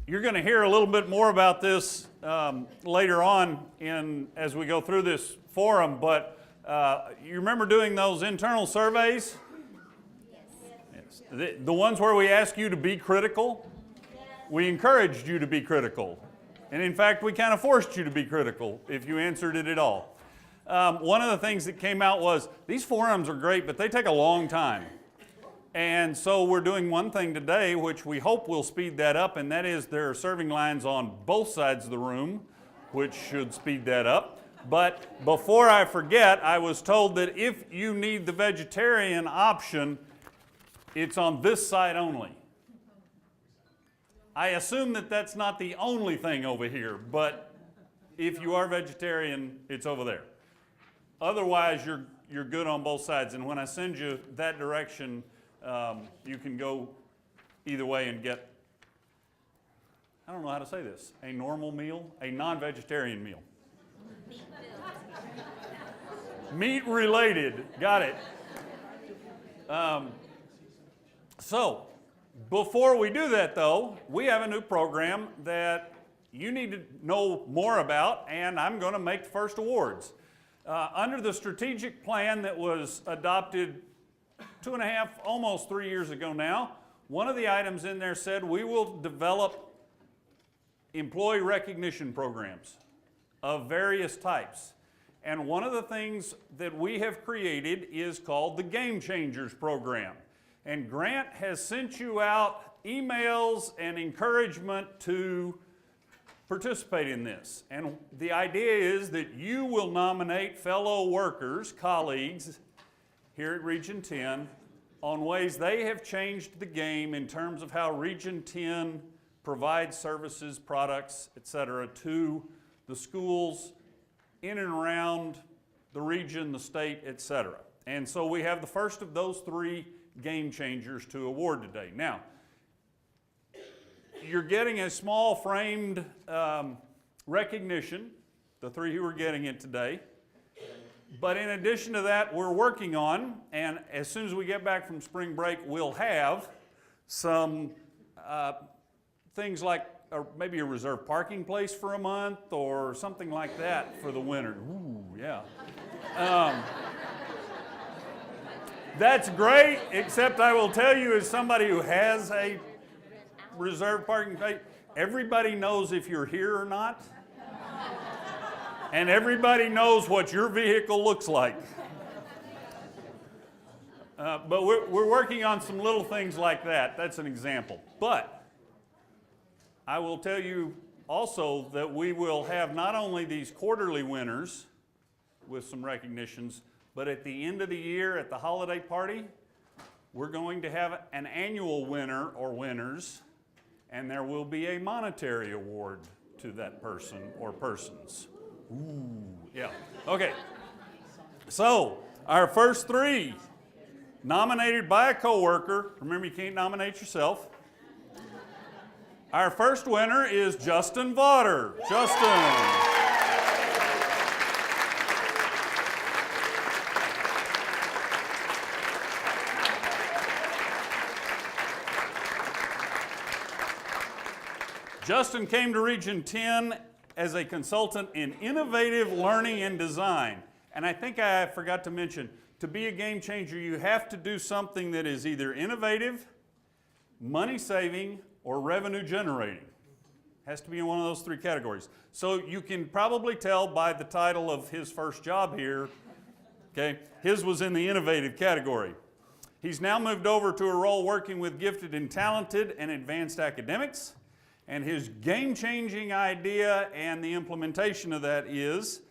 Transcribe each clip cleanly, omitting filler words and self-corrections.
You're going to hear a little bit more about this later on as we go through this forum, but you remember doing those internal surveys? Yes. The ones where we ask you to be critical? We encouraged you to be critical. And in fact, we kind of forced you to be critical if you answered it at all. One of the things that came out was, these forums are great, but they take a long time. And so we're doing one thing today, which we hope will speed that up, and that is there are serving lines on both sides of the room, which should speed that up. But before I forget, I was told that if you need the vegetarian option, it's on this side only. I assume that that's not the only thing over here, but if you are vegetarian, it's over there. Otherwise, you're good on both sides, and when I send you that direction, you can go either way and get, I don't know how to say this, a normal meal, a non-vegetarian meal. Meat related, got it. So, before we do that though, we have a new program that you need to know more about, and I'm going to make the first awards. Under the strategic plan that was adopted 2.5, almost 3 years ago now, one of the items in there said we will develop employee recognition programs of various types. And one of the things that we have created is called the Game Changers program. And Grant has sent you out emails and encouragement to participate in this. And the idea is that you will nominate fellow workers, colleagues, here at Region 10 on ways they have changed the game in terms of how Region 10 provides services, products, etc. to the schools in and around the region, the state, etc. And so we have the first of those 3 game changers to award today. Now, you're getting a small framed recognition, the 3 who are getting it today. But in addition to that, we're working on, and as soon as we get back from spring break, we'll have some things like maybe a reserved parking place for a month or something like that for the winter. Ooh, yeah. That's great, except I will tell you as somebody who has a reserved parking place, everybody knows if you're here or not. And everybody knows what your vehicle looks like. But we're working on some little things like that. That's an example. But I will tell you also that we will have not only these quarterly winners with some recognitions, but at the end of the year at the holiday party, we're going to have an annual winner or winners, and there will be a monetary award to that person or persons. Ooh, yeah. Okay. So, our first 3, nominated by a coworker. Remember, you can't nominate yourself. Our first winner is Justin Vaughter. Justin. Justin came to Region 10 as a consultant in innovative learning and design. And I think I forgot to mention, to be a game changer, you have to do something that is either innovative, money-saving, or revenue-generating. Has to be in one of those 3 categories. So you can probably tell by the title of his first job here, okay, his was in the innovative category. He's now moved over to a role working with gifted and talented and advanced academics. And his game-changing idea and the implementation of that is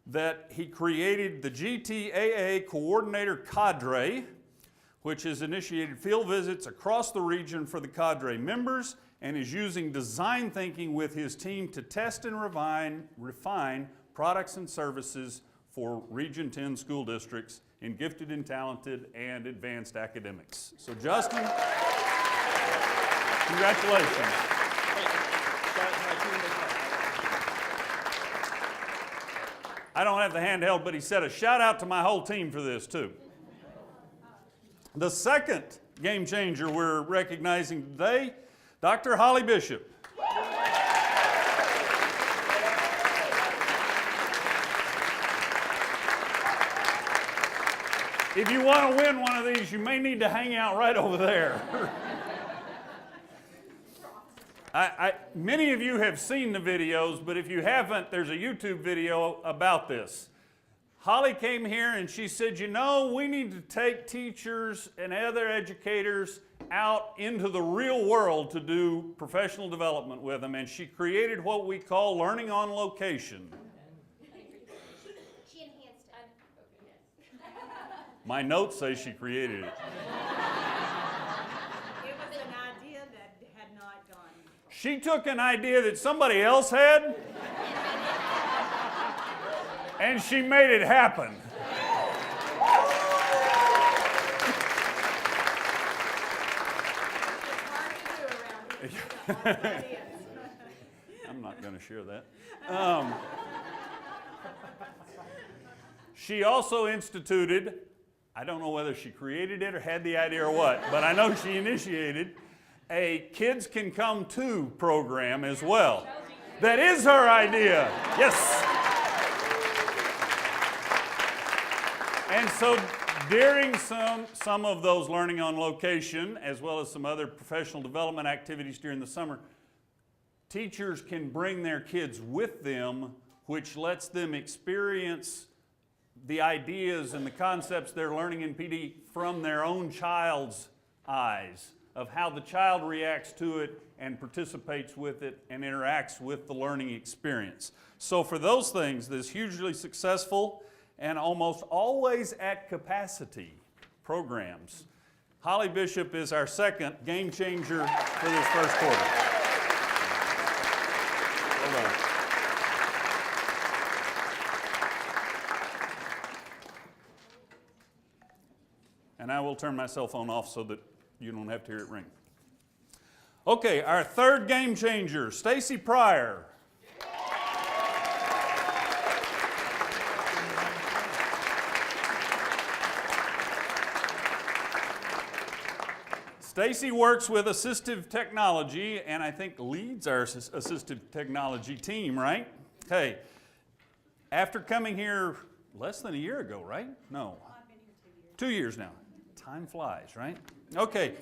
that he created the GTAA Coordinator Cadre, which has initiated field visits across the region for the cadre members and is using design thinking with his team to test and refine products and services for Region 10 school districts in gifted and talented and advanced academics. So Justin, congratulations. I don't have the handheld, but he said a shout out to my whole team for this too. The second game changer we're recognizing today, Dr. Holly Bishop. If you want to win one of these, you may need to hang out right over there. Many of you have seen the videos, but if you haven't, there's a YouTube video about this. Holly came here and she said, you know, we need to take teachers and other educators out into the real world to do professional development with them, and she created what we call learning on location. She enhanced it. My notes say she created it. It was an idea that had not gone. She took an idea that somebody else had, and she made it happen. It's hard to do around here. I'm not going to share that. She also instituted, I don't know whether she created it or had the idea or what, but I know she initiated a Kids Can Come Too program as well. That is her idea. Yes. And so during some of those learning on location, as well as some other professional development activities during the summer, teachers can bring their kids with them, which lets them experience the ideas and the concepts they're learning in PD from their own child's eyes, of how the child reacts to it and participates with it and interacts with the learning experience. So for those things, this hugely successful and almost always at capacity programs. Holly Bishop is our second game changer for this first quarter. Hold on. And I will turn my cell phone off so that you don't have to hear it ring. Okay, our third game changer, Stacy Pryor. Stacy works with assistive technology, and I think leads our assistive technology team, right? Okay. After coming here less than a year ago, right? No. I've been here 2 years. 2 years now. Time flies, right? Okay.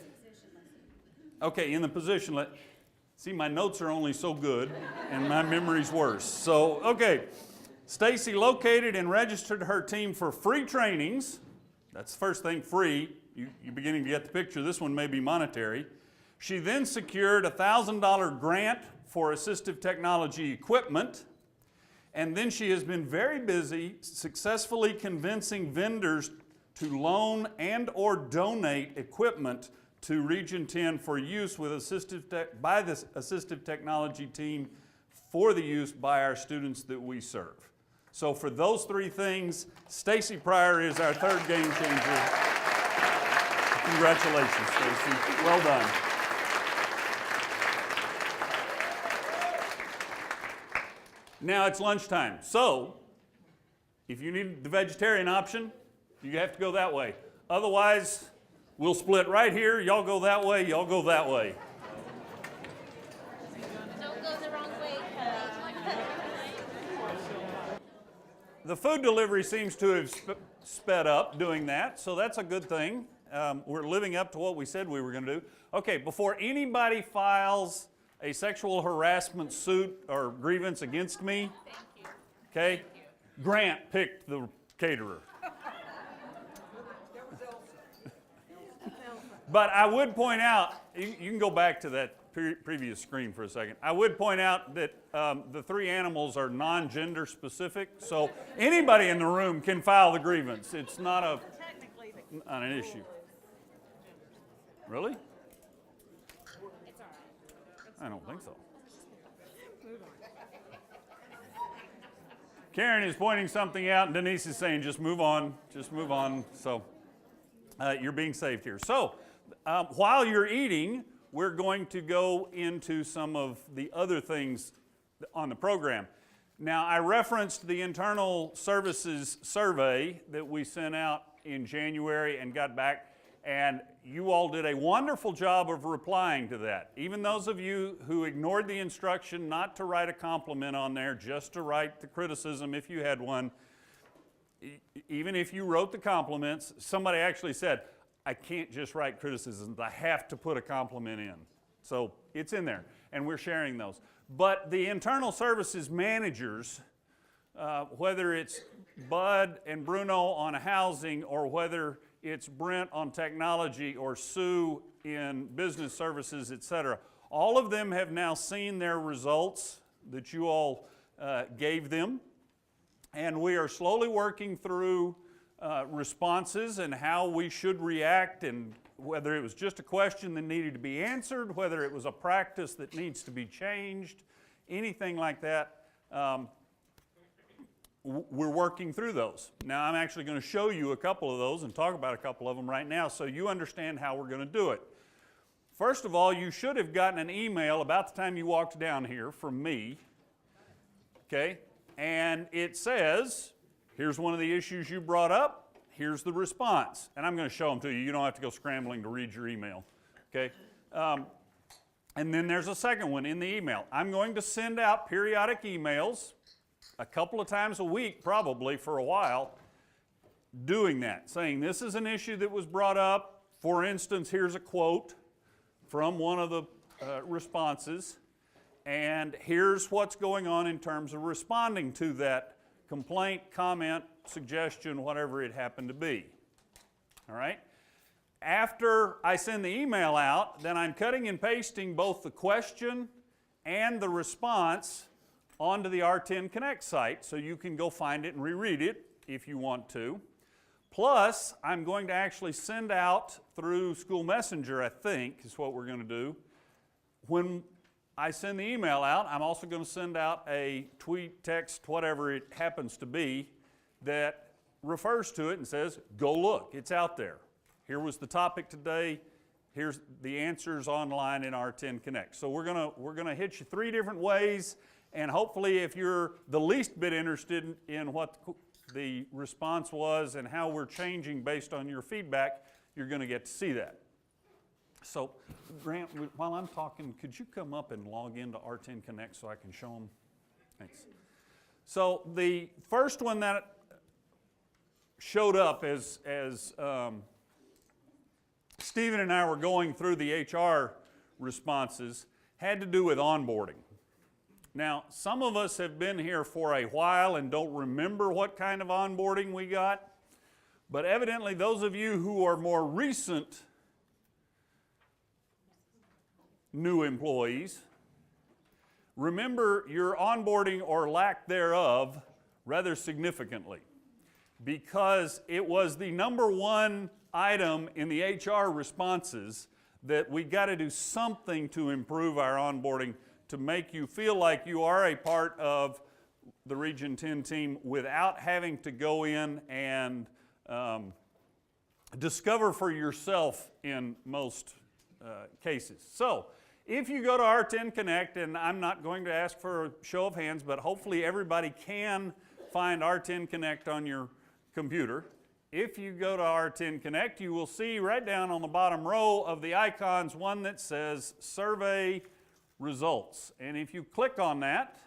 Okay, in the position. See, my notes are only so good, and my memory's worse. So, okay. Stacy located and registered her team for free trainings. That's the first thing, free. You're beginning to get the picture. This one may be monetary. She then secured a $1,000 grant for assistive technology equipment. And then she has been very busy successfully convincing vendors to loan and or donate equipment to Region 10 for use with by the assistive technology team for the use by our students that we serve. So for those three things, Stacy Pryor is our third game changer. Congratulations, Stacy. Well done. Now it's lunchtime. So if you need the vegetarian option, you have to go that way. Otherwise, we'll split right here. Y'all go that way, y'all go that way. Don't go the wrong way, The food delivery seems to have sped up doing that, so that's a good thing. We're living up to what we said we were going to do. Okay, before anybody files a sexual harassment suit or grievance against me, okay, Grant picked the caterer. But I would point out, you can go back to that previous screen for a second. I would point out that the three animals are non-gender specific, so anybody in the room can file the grievance. It's not an issue. Really? It's all right. I don't think so. Karen is pointing something out, and Denise is saying, just move on, just move on. So you're being saved here. So while you're eating, we're going to go into some of the other things on the program. Now, I referenced the internal services survey that we sent out in January and got back, and you all did a wonderful job of replying to that. Even those of you who ignored the instruction not to write a compliment on there, just to write the criticism if you had one, even if you wrote the compliments, somebody actually said, I can't just write criticisms, I have to put a compliment in. So it's in there, and we're sharing those. But the internal services managers, whether it's Bud and Bruno on housing, or whether it's Brent on technology, or Sue in business services, etc., all of them have now seen their results that you all gave them. And we are slowly working through responses and how we should react, and whether it was just a question that needed to be answered, whether it was a practice that needs to be changed, anything like that. We're working through those. Now I'm actually going to show you a couple of those and talk about a couple of them right now so you understand how we're going to do it. First of all, you should have gotten an email about the time you walked down here from me, okay? And it says, here's one of the issues you brought up, here's the response. And I'm going to show them to you. You don't have to go scrambling to read your email, okay? And then there's a second one in the email. I'm going to send out periodic emails a couple of times a week, probably for a while, doing that, saying this is an issue that was brought up. For instance, here's a quote from one of the responses, and here's what's going on in terms of responding to that complaint, comment, suggestion, whatever it happened to be. All right? After I send the email out, then I'm cutting and pasting both the question and the response onto the R10 Connect site, so you can go find it and reread it if you want to. Plus, I'm going to actually send out through School Messenger, I think, is what we're going to do. When I send the email out, I'm also going to send out a tweet, text, whatever it happens to be, that refers to it and says, go look, it's out there. Here was the topic today. Here's the answers online in R10 Connect. So we're going to hit you 3 different ways, and hopefully if you're the least bit interested in what the response was and how we're changing based on your feedback, you're going to get to see that. So, Grant, while I'm talking, could you come up and log into R10 Connect so I can show them? Thanks. So the first one that showed up as Stephen and I were going through the HR responses had to do with onboarding. Now, some of us have been here for a while and don't remember what kind of onboarding we got, but evidently those of you who are more recent new employees remember your onboarding or lack thereof rather significantly, because it was the #1 item in the HR responses that we got to do something to improve our onboarding to make you feel like you are a part of the Region 10 team without having to go in and discover for yourself in most cases. So if you go to R10 Connect, and I'm not going to ask for a show of hands, but hopefully everybody can find R10 Connect on your computer. If you go to R10 Connect, you will see right down on the bottom row of the icons one that says Survey Results. And if you click on that,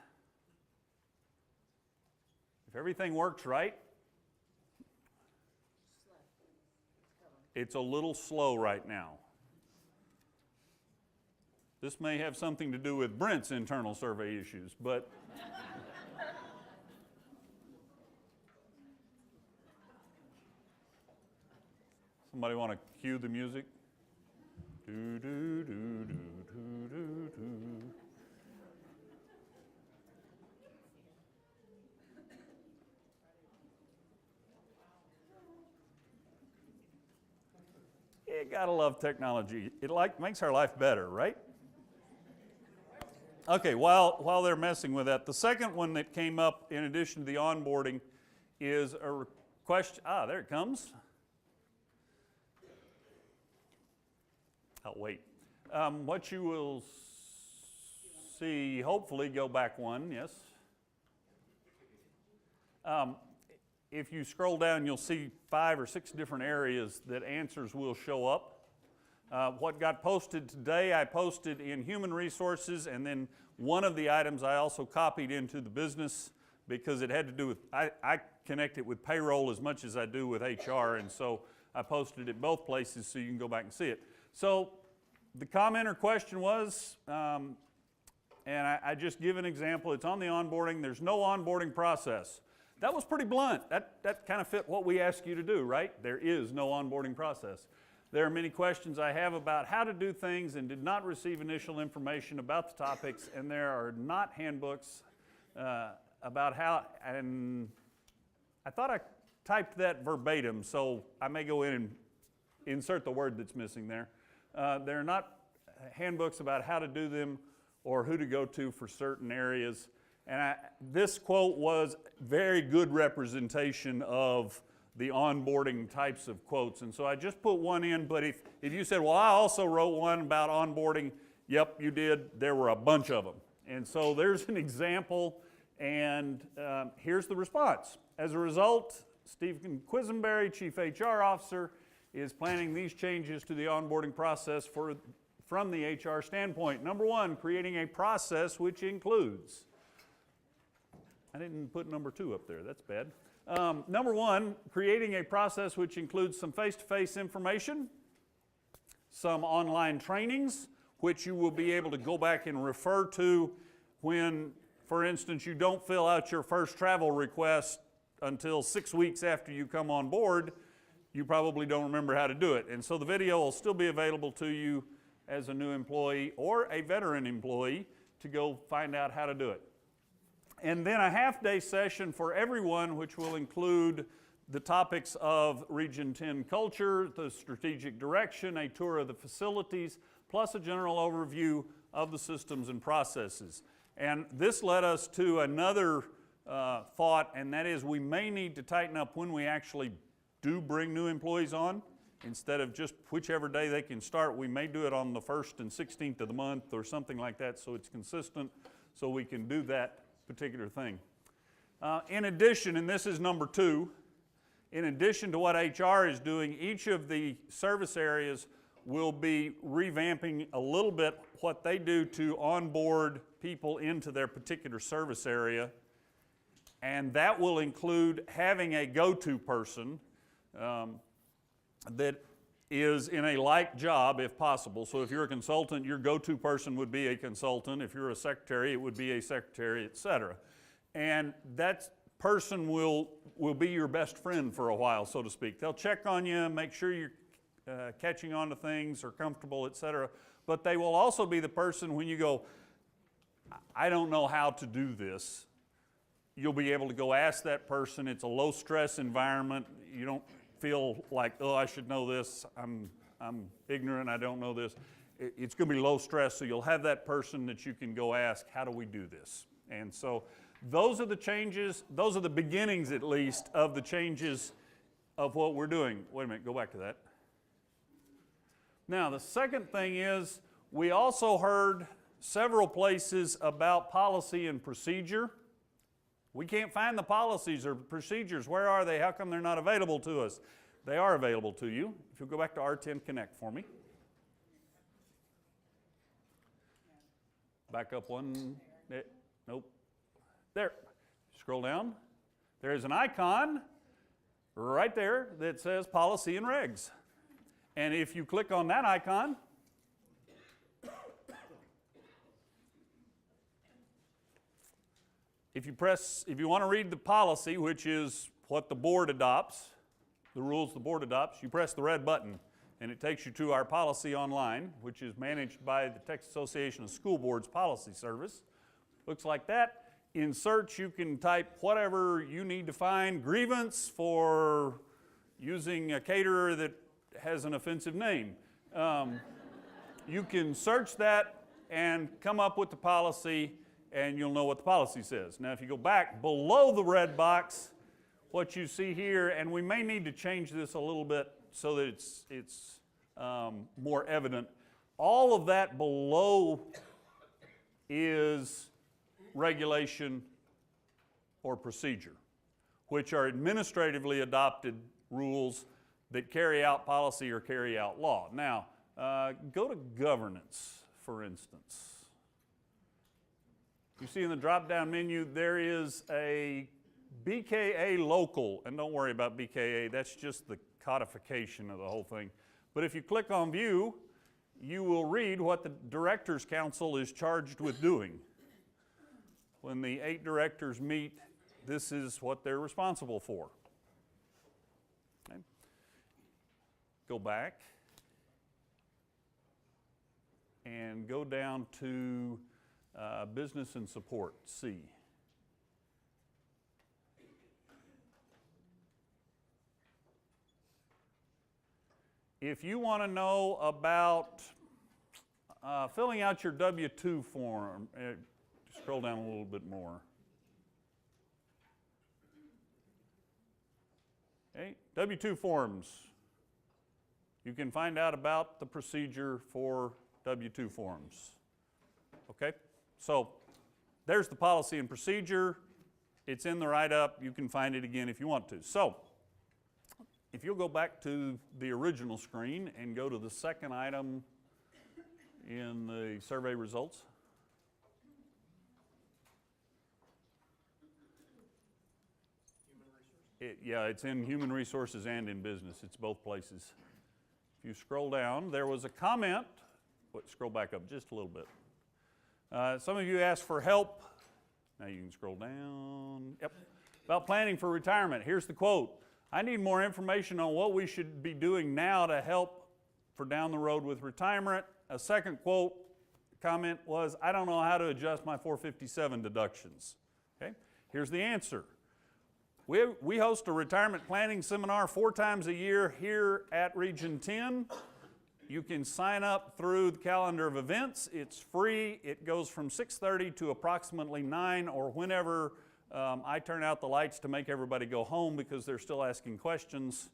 if everything works right, it's a little slow right now. This may have something to do with Brent's internal survey issues, but somebody want to cue the music? Do, do, do, do, do, do, do. You gotta love technology. It makes our life better, right? Okay, while they're messing with that, the second one that came up in addition to the onboarding is a question. There it comes. I'll wait. What you will see, hopefully, go back one, yes. If you scroll down, you'll see 5 or 6 different areas that answers will show up. What got posted today, I posted in Human Resources, and then one of the items I also copied into the business because it had to do with, I connect it with payroll as much as I do with HR, and so I posted it both places so you can go back and see it. So the comment or question was, and I just give an example, it's on the onboarding, there's no onboarding process. That was pretty blunt. That kind of fit what we ask you to do, right? There is no onboarding process. There are many questions I have about how to do things and did not receive initial information about the topics, and there are not handbooks about how, and I thought I typed that verbatim, so I may go in and insert the word that's missing there. There are not handbooks about how to do them or who to go to for certain areas. And this quote was very good representation of the onboarding types of quotes. And so I just put one in, but if you said, well, I also wrote one about onboarding, yep, you did. There were a bunch of them. And so there's an example, and here's the response. As a result, Stephen Quisenberry, Chief HR Officer, is planning these changes to the onboarding process from the HR standpoint. Number one, creating a process which includes, I didn't put number two up there, that's bad. Number one, creating a process which includes some face-to-face information, some online trainings, which you will be able to go back and refer to when, for instance, you don't fill out your first travel request until 6 weeks after you come on board. You probably don't remember how to do it. And so the video will still be available to you as a new employee or a veteran employee to go find out how to do it. And then a half-day session for everyone, which will include the topics of Region 10 culture, the strategic direction, a tour of the facilities, plus a general overview of the systems and processes. And this led us to another thought, and that is we may need to tighten up when we actually do bring new employees on. Instead of just whichever day they can start, we may do it on the 1st and 16th of the month or something like that, so it's consistent, so we can do that particular thing. In addition, and this is number two, in addition to what HR is doing, each of the service areas will be revamping a little bit what they do to onboard people into their particular service area, and that will include having a go-to person that is in a like job if possible. So if you're a consultant, your go-to person would be a consultant. If you're a secretary, it would be a secretary, et cetera. And that person will be your best friend for a while, so to speak. They'll check on you, make sure you're catching on to things or comfortable, et cetera. But they will also be the person when you go, I don't know how to do this, you'll be able to go ask that person. It's a low-stress environment. You don't feel like, oh, I should know this, I'm ignorant, I don't know this. It's going to be low stress, so you'll have that person that you can go ask, how do we do this? And so those are the changes, those are the beginnings at least of the changes of what we're doing. Wait a minute, go back to that. Now the second thing is, we also heard several places about policy and procedure. We can't find the policies or procedures. Where are they? How come they're not available to us? They are available to you. If you'll go back to R10 Connect for me. Back up one. Nope. There. Scroll down. There is an icon right there that says Policy and Regs. And if you click on that icon, if you want to read the policy, which is what the board adopts, the rules the board adopts, you press the red button and it takes you to our policy online, which is managed by the Texas Association of School Boards Policy Service. Looks like that. In search, you can type whatever you need to find. Grievance for using a caterer that has an offensive name. You can search that and come up with the policy, and you'll know what the policy says. Now, if you go back below the red box, what you see here, and we may need to change this a little bit so that it's more evident. All of that below is regulation or procedure, which are administratively adopted rules that carry out policy or carry out law. Now, go to governance, for instance. you see in the drop-down menu, there is a BKA local, and don't worry about BKA, that's just the codification of the whole thing. But if you click on view, you will read what the Directors Council is charged with doing. When the 8 directors meet, this is what they're responsible for. Okay. Go back and go down to Business and Support, C. If you want to know about filling out your W-2 form, scroll down a little bit more. Okay, W-2 forms. You can find out about the procedure for W-2 forms. Okay, so there's the policy and procedure. It's in the write-up. You can find it again if you want to. So, if you'll go back to the original screen and go to the second item in the survey results. Yeah, it's in human resources and in business. It's both places. If you scroll down, there was a comment. Scroll back up just a little bit. Some of you asked for help. Now you can scroll down. Yep. About planning for retirement. Here's the quote. I need more information on what we should be doing now to help for down the road with retirement. A second quote comment was, I don't know how to adjust my 457 deductions. Okay? Here's the answer. We host a retirement planning seminar 4 times a year here at Region 10. You can sign up through the calendar of events. It's free. It goes from 6:30 to approximately 9 or whenever I turn out the lights to make everybody go home because they're still asking questions.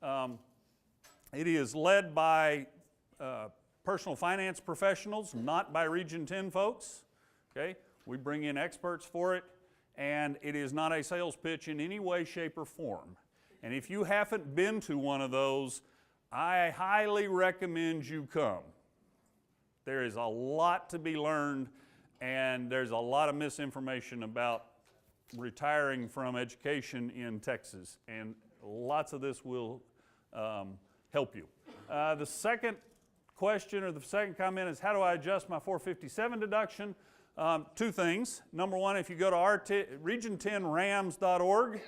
It is led by personal finance professionals, not by Region 10 folks. Okay? We bring in experts for it. And it is not a sales pitch in any way, shape, or form. And if you haven't been to one of those, I highly recommend you come. There is a lot to be learned, and there's a lot of misinformation about retiring from education in Texas, and lots of this will help you. The second question or the second comment is, how do I adjust my 457 deduction? 2 things. Number one, if you go to region10rams.org,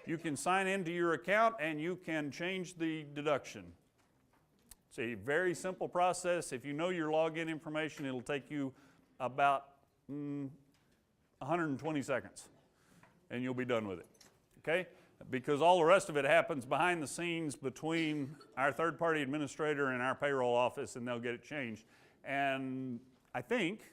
you can sign into your account and you can change the deduction. It's a very simple process. If you know your login information, it'll take you about 120 seconds and you'll be done with it. Okay? Because all the rest of it happens behind the scenes between our third-party administrator and our payroll office, and they'll get it changed. And I think,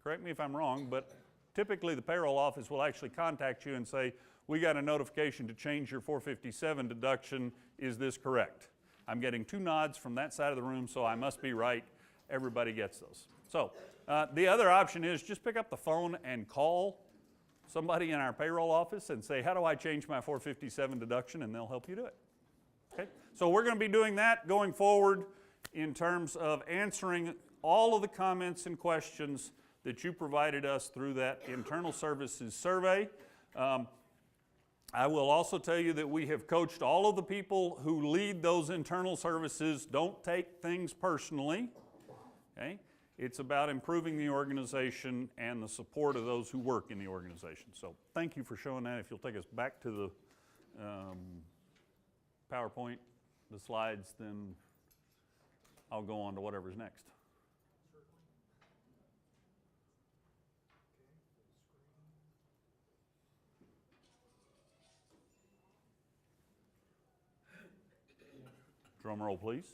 correct me if I'm wrong, but typically the payroll office will actually contact you and say, we got a notification to change your 457 deduction. Is this correct? I'm getting 2 nods from that side of the room, so I must be right. Everybody gets those. So the other option is just pick up the phone and call somebody in our payroll office and say, how do I change my 457 deduction? And they'll help you do it. Okay? So we're going to be doing that going forward in terms of answering all of the comments and questions that you provided us through that internal services survey. I will also tell you that we have coached all of the people who lead those internal services. Don't take things personally. Okay? It's about improving the organization and the support of those who work in the organization. So thank you for showing that. If you'll take us back to the PowerPoint, the slides, then I'll go on to whatever's next. Drum roll, please.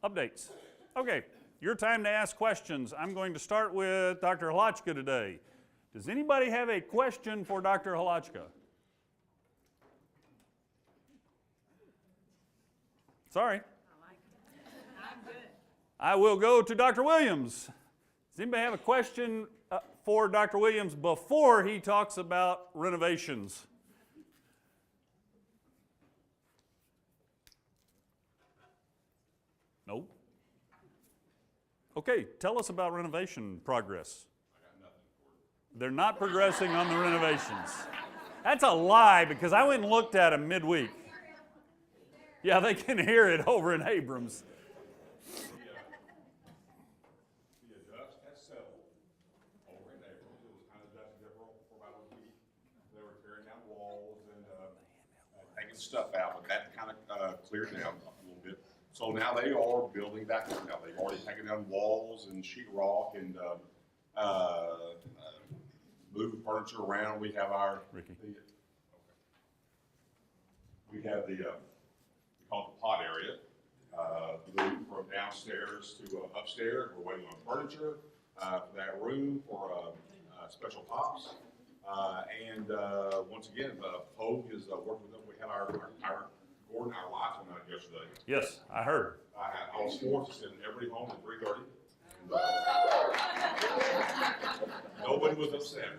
Updates. Okay, your time to ask questions. I'm going to start with Dr. Halachka today. Does anybody have a question for Dr. Halachka? Sorry. I'm good. I will go to Dr. Williams. Does anybody have a question for Dr. Williams before he talks about renovations? No? Okay, tell us about renovation progress. I They're not progressing on the renovations. That's a lie because I went and looked at them midweek. Yeah, they can hear it over in Abrams. The dust has settled over in April. It was kind of dusty there for about a week. They were tearing down walls and taking stuff out, but that kind of cleared down a little bit. So now they are building back up now. They've already taken down walls and sheetrock and moved furniture around. We have our Ricky. we have the we call it the pod area. Moved from downstairs to upstairs. We're waiting on furniture for that room for special pops. And once again, Pogue is working with them. We had our Gordon, our lights went out yesterday. Yes, I heard. I was forced to send everybody home at 3:30. Nobody was upset.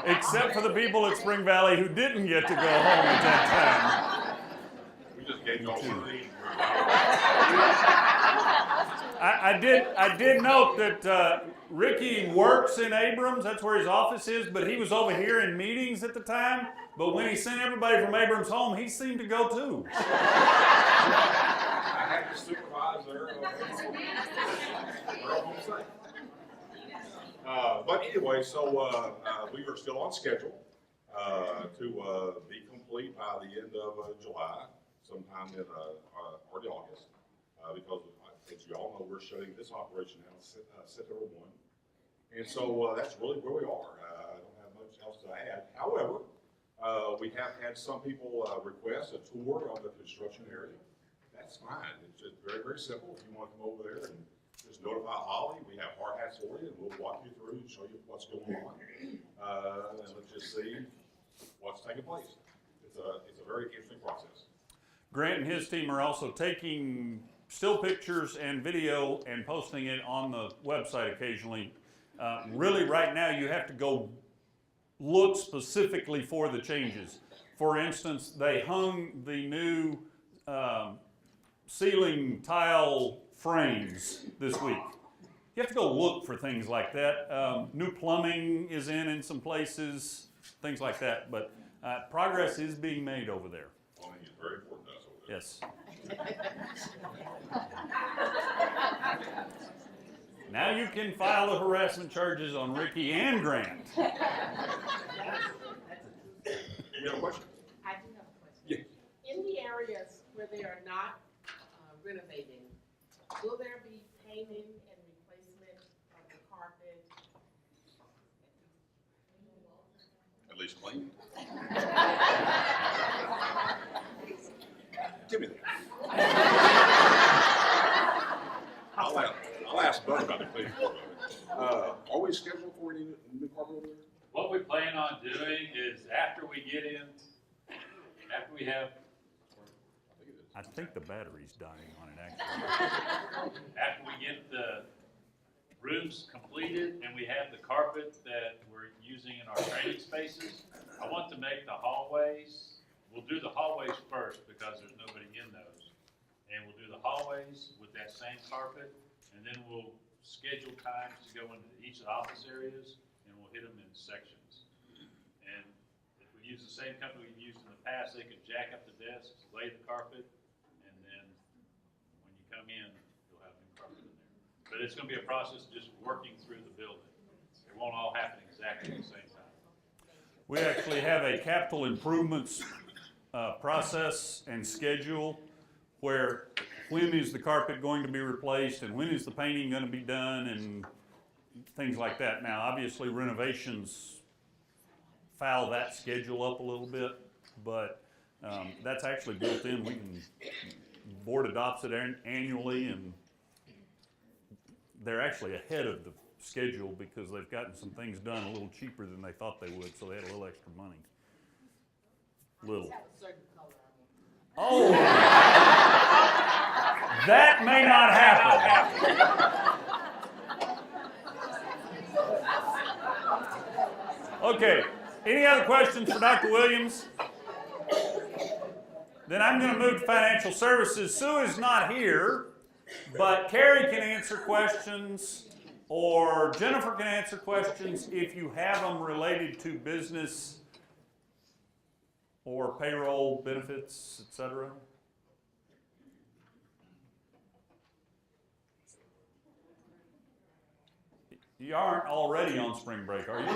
Except for the people at Spring Valley who didn't get to go home at that time. We just gave y'all one of these. I did note that Ricky works in Abrams. That's where his office is, but he was over here in meetings at the time. But when he sent everybody from Abrams home, he seemed to go too. I had to supervise there. But anyway, so we are still on schedule to be complete by the end of July, sometime in early August, because as you all know, we're shutting this operation down September 1. And so that's really where we are. I don't have much else to add. However, we have had some people request a tour of the construction area. That's fine. It's just very, very simple. If you want to come over there and just notify Holly, we have hard hats for you, and we'll walk you through and show you what's going on. And let's just see what's taking place. It's a very interesting process. Grant and his team are also taking still pictures and video and posting it on the website occasionally. Really, right now, you have to go look specifically for the changes. For instance, they hung the new ceiling tile frames this week. You have to go look for things like that. New plumbing is in some places, things like that. But progress is being made over there. Plumbing is very important to us over there. Yes. Now you can file the harassment charges on Ricky and Grant. You have a question? I do have a question. Yeah. In the areas where they are not renovating, will there be painting and replacement of the carpet? At least clean. Give me that. I'll ask Bud about the cleaning. Are we scheduled for any new carpet over there? What we plan on doing is after we have, I think the battery's dying on it, actually. after we get the rooms completed and we have the carpet that we're using in our training spaces, I want to make the hallways, we'll do the hallways first because there's nobody in those. And we'll do the hallways with that same carpet, and then we'll schedule times to go into each of the office areas, and we'll hit them in sections. And if we use the same company we've used in the past, they could jack up the desks, lay the carpet, and then when you come in, you'll have new carpet in there. But it's gonna be a process just working through the building. It won't all happen exactly at the same time. We actually have a capital improvements process and schedule where when is the carpet going to be replaced and when is the painting going to be done and things like that. Now, obviously, renovations foul that schedule up a little bit, but that's actually built in. The board adopts it annually, and they're actually ahead of the schedule because they've gotten some things done a little cheaper than they thought they would, so they had a little extra money. Little. Have a certain color. Oh! That may not happen. Okay, any other questions for Dr. Williams? Then I'm going to move to financial services. Sue is not here, but Carrie can answer questions or Jennifer can answer questions if you have them related to business or payroll, benefits, etc. You aren't already on spring break, are you?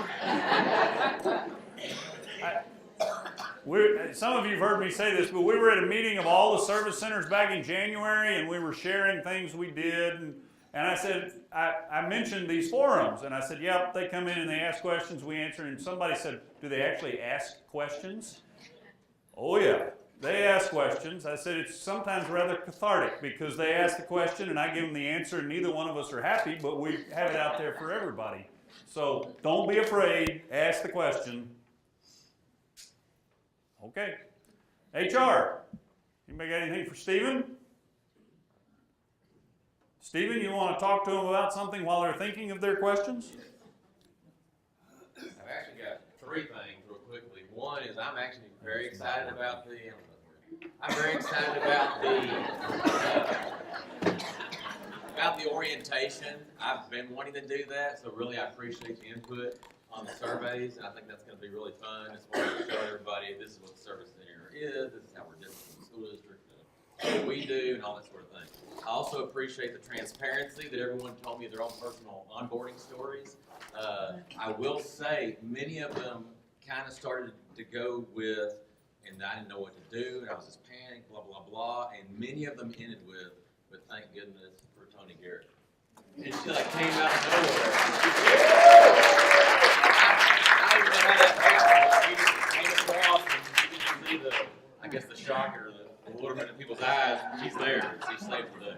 Some of you have heard me say this, but we were at a meeting of all the service centers back in January, and we were sharing things we did. And I said, I mentioned these forums, and I said, yep, they come in and they ask questions, we answer. And somebody said, do they actually ask questions? Oh, yeah. They ask questions. I said it's sometimes rather cathartic because they ask the question and I give them the answer and neither one of us are happy, but we have it out there for everybody. So don't be afraid. Ask the question. Okay. HR. Anybody got anything for Stephen? Stephen, you want to talk to them about something while they're thinking of their questions? I've actually got three things real quickly. One is I'm actually very excited about the orientation. I've been wanting to do that, so really I appreciate the input on the surveys, and I think that's going to be really fun as far as showing everybody this is what the service center is, this is how we're different from the school district, what we do, and all that sort of thing. I also appreciate the transparency that everyone told me their own personal onboarding stories. I will say many of them kind of started to go with, and I didn't know what to do, and I was just panicked, blah, blah, blah, and many of them ended with thank goodness for Tony Garrett. And she like came out of nowhere. I don't even know how that happened. She just came across and you can see the, I guess the shock or the bewilderment in people's eyes. She's there. She saved the day.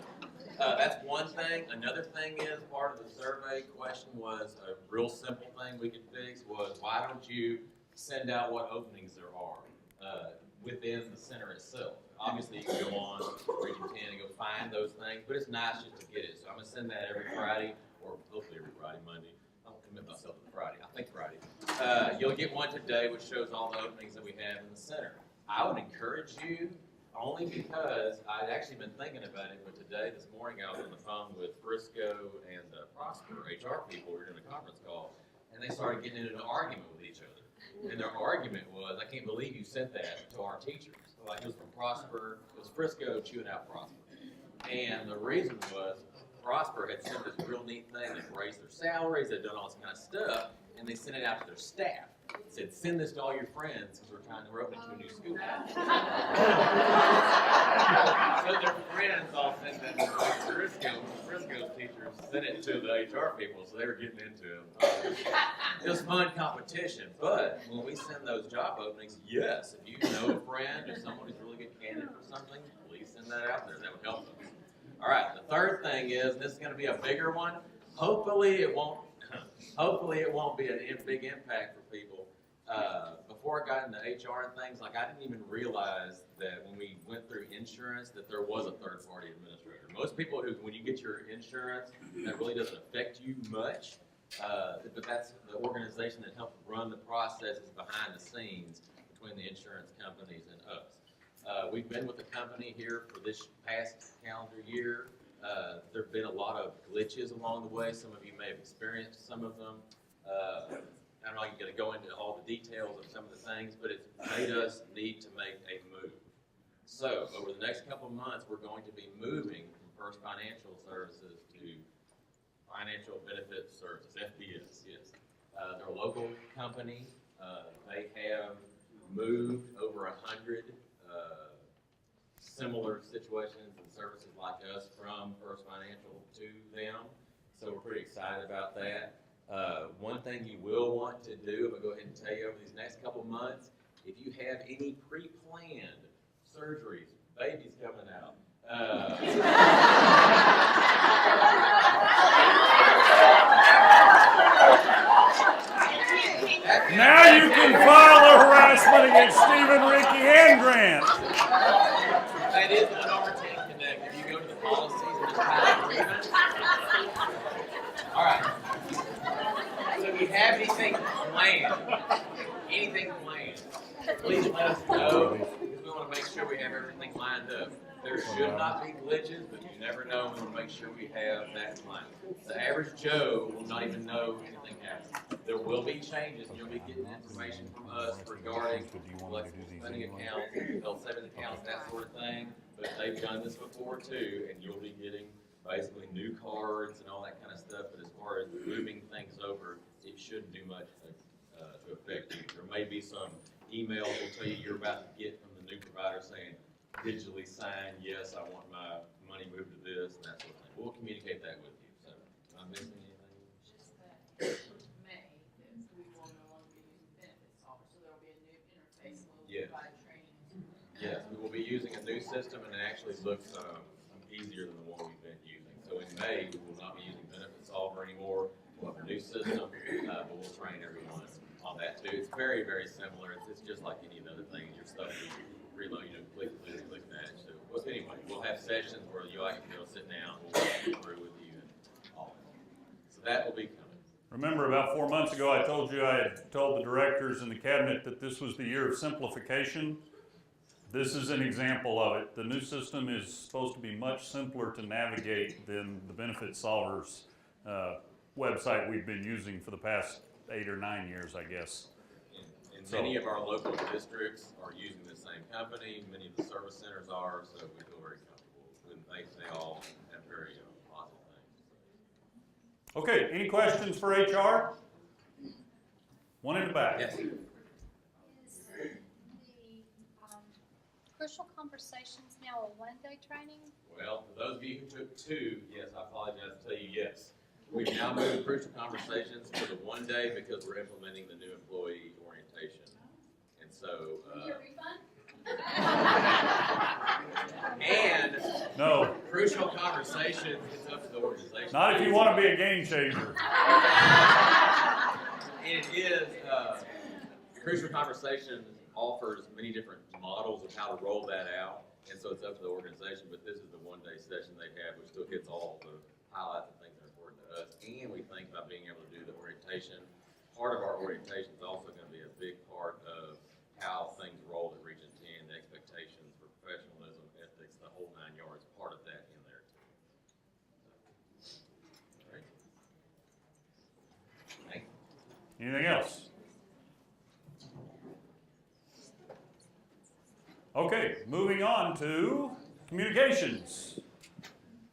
That's one thing. Another thing is part of the survey question was a real simple thing we could fix was why don't you send out what openings there are within the center itself. Obviously, you can go on Region 10 and go find those things, but it's nice just to get it. So I'm going to send that every Friday, or hopefully every Friday, Monday. I don't commit myself to Friday. I think Friday. You'll get one today which shows all the openings that we have in the center. I would encourage you, only because I'd actually been thinking about it, but today, this morning, I was on the phone with Frisco and Prosper, HR people. We were doing a conference call, and they started getting into an argument with each other. And their argument was, I can't believe you sent that to our teachers. Like it was from Prosper, it was Frisco chewing out Prosper. And the reason was Prosper had sent this real neat thing, they'd raised their salaries, they'd done all this kind of stuff, and they sent it out to their staff. It said, send this to all your friends because we're opening to a new school. So their friends all sent that to Frisco. Frisco's teachers sent it to the HR people, so they were getting into it. It was fun competition, but when we send those job openings, yes, if you know a friend or someone who's a really good candidate for something, please send that out there. That would help them. All right, the third thing is, this is going to be a bigger one. Hopefully it won't be a big impact for people. Before I got into HR and things, like I didn't even realize that when we went through insurance that there was a third-party administrator. Most people who, when you get your insurance, that really doesn't affect you much, but that's the organization that helps run the processes behind the scenes between the insurance companies and us. We've been with the company here for this past calendar year. There have been a lot of glitches along the way. Some of you may have experienced some of them. I'm not going to go into all the details of some of the things, but it's made us need to make a move. So over the next couple of months, we're going to be moving from First Financial Services to Financial Benefits Services, FBS, yes. They're a local company. They have moved over 100 similar situations and services like us from First Financial to them. So we're pretty excited about that. One thing you will want to do, I'm going to go ahead and tell you over these next couple months, if you have any pre-planned surgeries, babies coming out, Now you can file a harassment against Stephen, Ricky, and Grant. that is an R10 Connect. If you go to the policies and the time agreement. All right. So if you have anything planned, please let us know because we want to make sure we have everything lined up. There should not be glitches, but you never know. We want to make sure we have that in mind. The average Joe will not even know anything happened. There will be changes, and you'll be getting information from us regarding flexible spending accounts, health savings accounts, that sort of thing. But they've done this before too, and you'll be getting basically new cards and all that kind of stuff. But as far as moving things over, it shouldn't do much to affect you. There may be some emails will tell you you're about to get from the new provider saying, digitally sign, yes, I want my money moved to this, and that sort of thing. We'll communicate that with you. So, am I missing anything? Just that May, that we will no longer be using benefits solver, so there'll be a new interface, and we'll Yes. provide training. Yes, we will be using a new system, and it actually looks easier than the one we've been using. So in May, we will not be using benefit solver anymore. We'll have a new system, but we'll train everyone on that too. It's very, very similar. It's just like any other thing. Your stuff is reload, click this, click that. So, well, anyway, we'll have sessions where you can go sit down, we'll walk through with you and all that. So that will be coming. Remember, about 4 months ago, I told you I had told the directors and the cabinet that this was the year of simplification. This is an example of it. The new system is supposed to be much simpler to navigate than the Benefit Solvers website we've been using for the past 8 or 9 years, I guess. And many of our local districts are using the same company. Many of the service centers are, so we feel very comfortable. And they all have very positive things. Okay, any questions for HR? One in the back. Yes. Is the crucial conversations now a one-day training? Well, for those of you who took 2, yes, I apologize to tell you yes. We've now moved crucial conversations to the 1 day because we're implementing the new employee orientation. And so, Your refund? and No, crucial conversations is up to the organization. not if you want to be a game changer. And it is, crucial conversation offers many different models of how to roll that out. And so it's up to the organization, but this is the 1 day session they have, which still hits all the highlights and things that are important to us. And we think by being able to do the orientation, part of our orientation is also going to be a big part of how things roll at Region 10, the expectations for professionalism, ethics, the whole 9 yards, part of that in there too. All right. Thank you. Anything else? Okay, moving on to communications.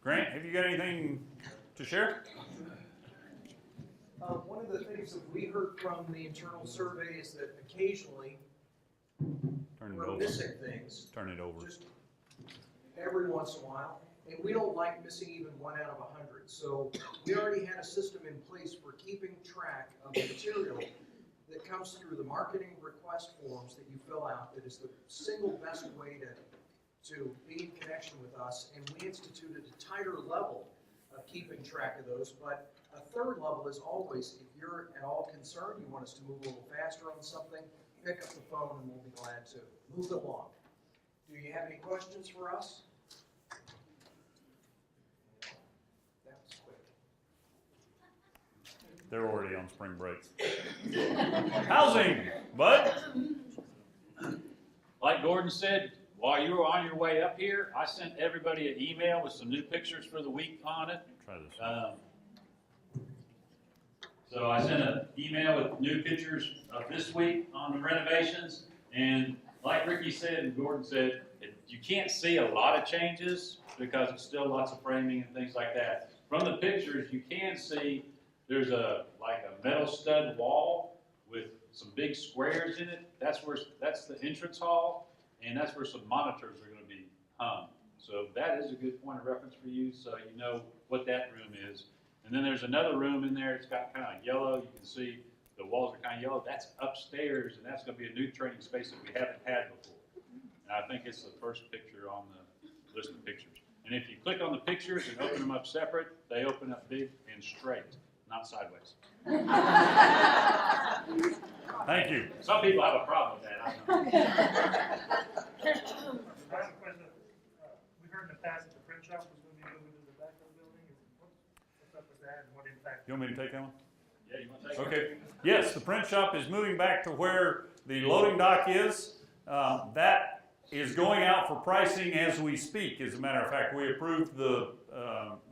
Grant, have you got anything to share? One of the things that we heard from the internal survey is that occasionally Turn it we're over. missing things, Turn it over. just every once in a while. And we don't like missing even 1 out of 100. So we already had a system in place for keeping track of the material that comes through the marketing request forms that you fill out. That is the single best way to be in connection with us. And we instituted a tighter level of keeping track of those. But a third level is always, if you're at all concerned, you want us to move a little faster on something, pick up the phone and we'll be glad to move it along. Do you have any questions for us? That was quick. They're already on spring break. Housing, Bud? Like Gordon said, while you were on your way up here, I sent everybody an email with some new pictures for the week on it. Try this. So I sent an email with new pictures of this week on the renovations. And like Ricky said and Gordon said, you can't see a lot of changes because it's still lots of framing and things like that. From the pictures, you can see there's like a metal stud wall with some big squares in it. That's the entrance hall, and that's where some monitors are going to be hung. So that is a good point of reference for you, so you know what that room is. And then there's another room in there. It's got kind of yellow. You can see the walls are kind of yellow. That's upstairs, and that's going to be a new training space that we haven't had before. And I think it's the first picture on the list of pictures. And if you click on the pictures and open them up separate, they open up big and straight, not sideways. Thank you. Some people have a problem with that, I know. I have a question. We heard in the past that the print shop was going to be moving to the back of the building. What's up with that and what impact? You want me to take that one? Yeah, you want to take it? Okay. Yes, the print shop is moving back to where the loading dock is. That is going out for pricing as we speak. As a matter of fact, we approved the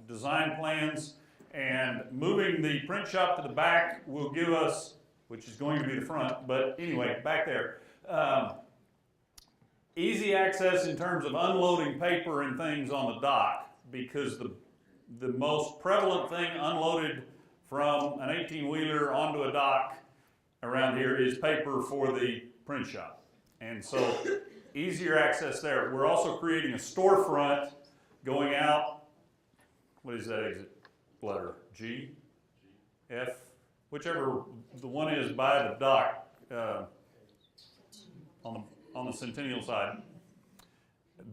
design plans, and moving the print shop to the back will give us, which is going to be the front, but anyway, back there. Easy access in terms of unloading paper and things on the dock, because the most prevalent thing unloaded from an 18-wheeler onto a dock around here is paper for the print shop. And so easier access there. We're also creating a storefront going out, what is that exit letter? G? F? Whichever the one is by the dock on the Centennial side.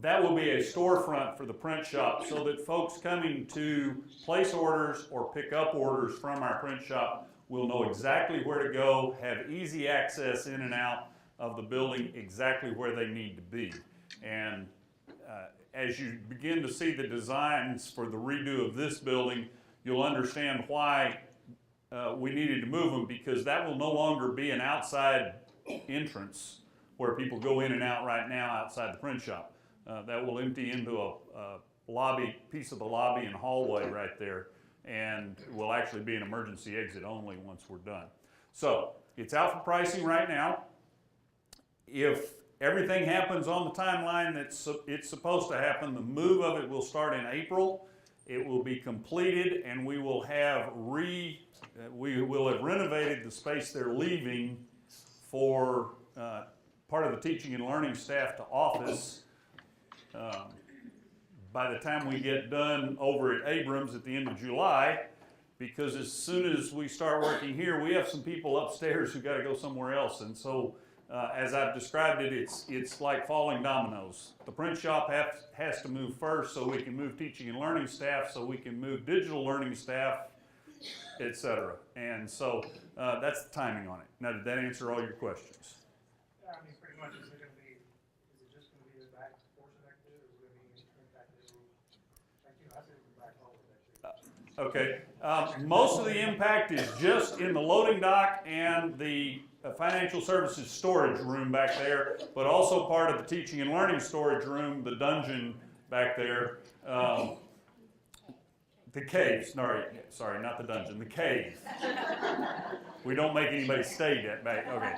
That will be a storefront for the print shop so that folks coming to place orders or pick up orders from our print shop will know exactly where to go, have easy access in and out of the building exactly where they need to be. And as you begin to see the designs for the redo of this building, you'll understand why we needed to move them, because that will no longer be an outside entrance where people go in and out right now outside the print shop. That will empty into a lobby, piece of the lobby and hallway right there, and will actually be an emergency exit only once we're done. So it's out for pricing right now. If everything happens on the timeline that it's supposed to happen, the move of it will start in April. It will be completed, and we will have renovated the space they're leaving for part of the teaching and learning staff to office. By the time we get done over at Abrams at the end of July, because as soon as we start working here, we have some people upstairs who got to go somewhere else. And so, as I've described it, it's like falling dominoes. The print shop has to move first so we can move teaching and learning staff, so we can move digital learning staff, etc. And so that's the timing on it. Now, did that answer all your questions? I mean, pretty much, is it just gonna be the back portion back there, or is it gonna be back there? Like, I said, the back hallway back there. Okay. Most of the impact is just in the loading dock and the financial services storage room back there, but also part of the teaching and learning storage room, the dungeon back there. The cave, sorry, not the dungeon, the cave. We don't make anybody stay that back, okay.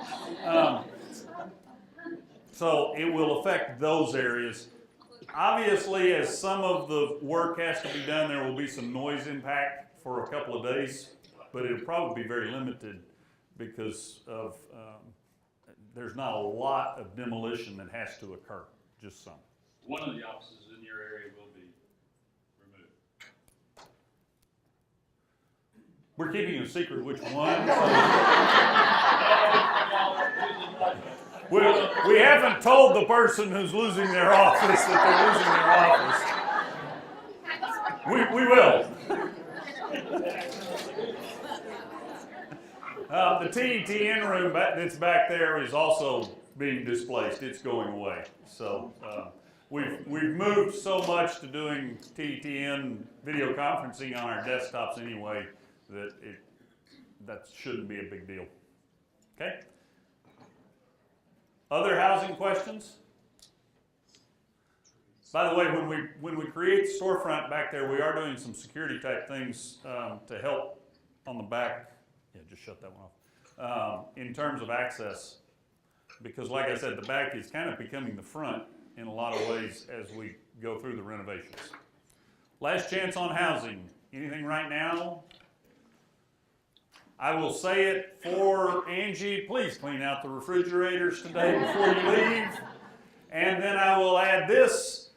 So it will affect those areas. Obviously, as some of the work has to be done, there will be some noise impact for a couple of days, but it'll probably be very limited because of, there's not a lot of demolition that has to occur, just some. One of the offices in your area will be removed. We're keeping a secret which one. We haven't told the person who's losing their office that they're losing their office. We will. The TETN room that's back there is also being displaced. It's going away. So we've moved so much to doing TETN video conferencing on our desktops anyway that shouldn't be a big deal. Okay? Other housing questions? By the way, when we create the storefront back there, we are doing some security type things to help on the back. Yeah, just shut that one off. In terms of access, because like I said, the back is kind of becoming the front in a lot of ways as we go through the renovations. Last chance on housing. Anything right now? I will say it for Angie, please clean out the refrigerators today before you leave. And then I will add this,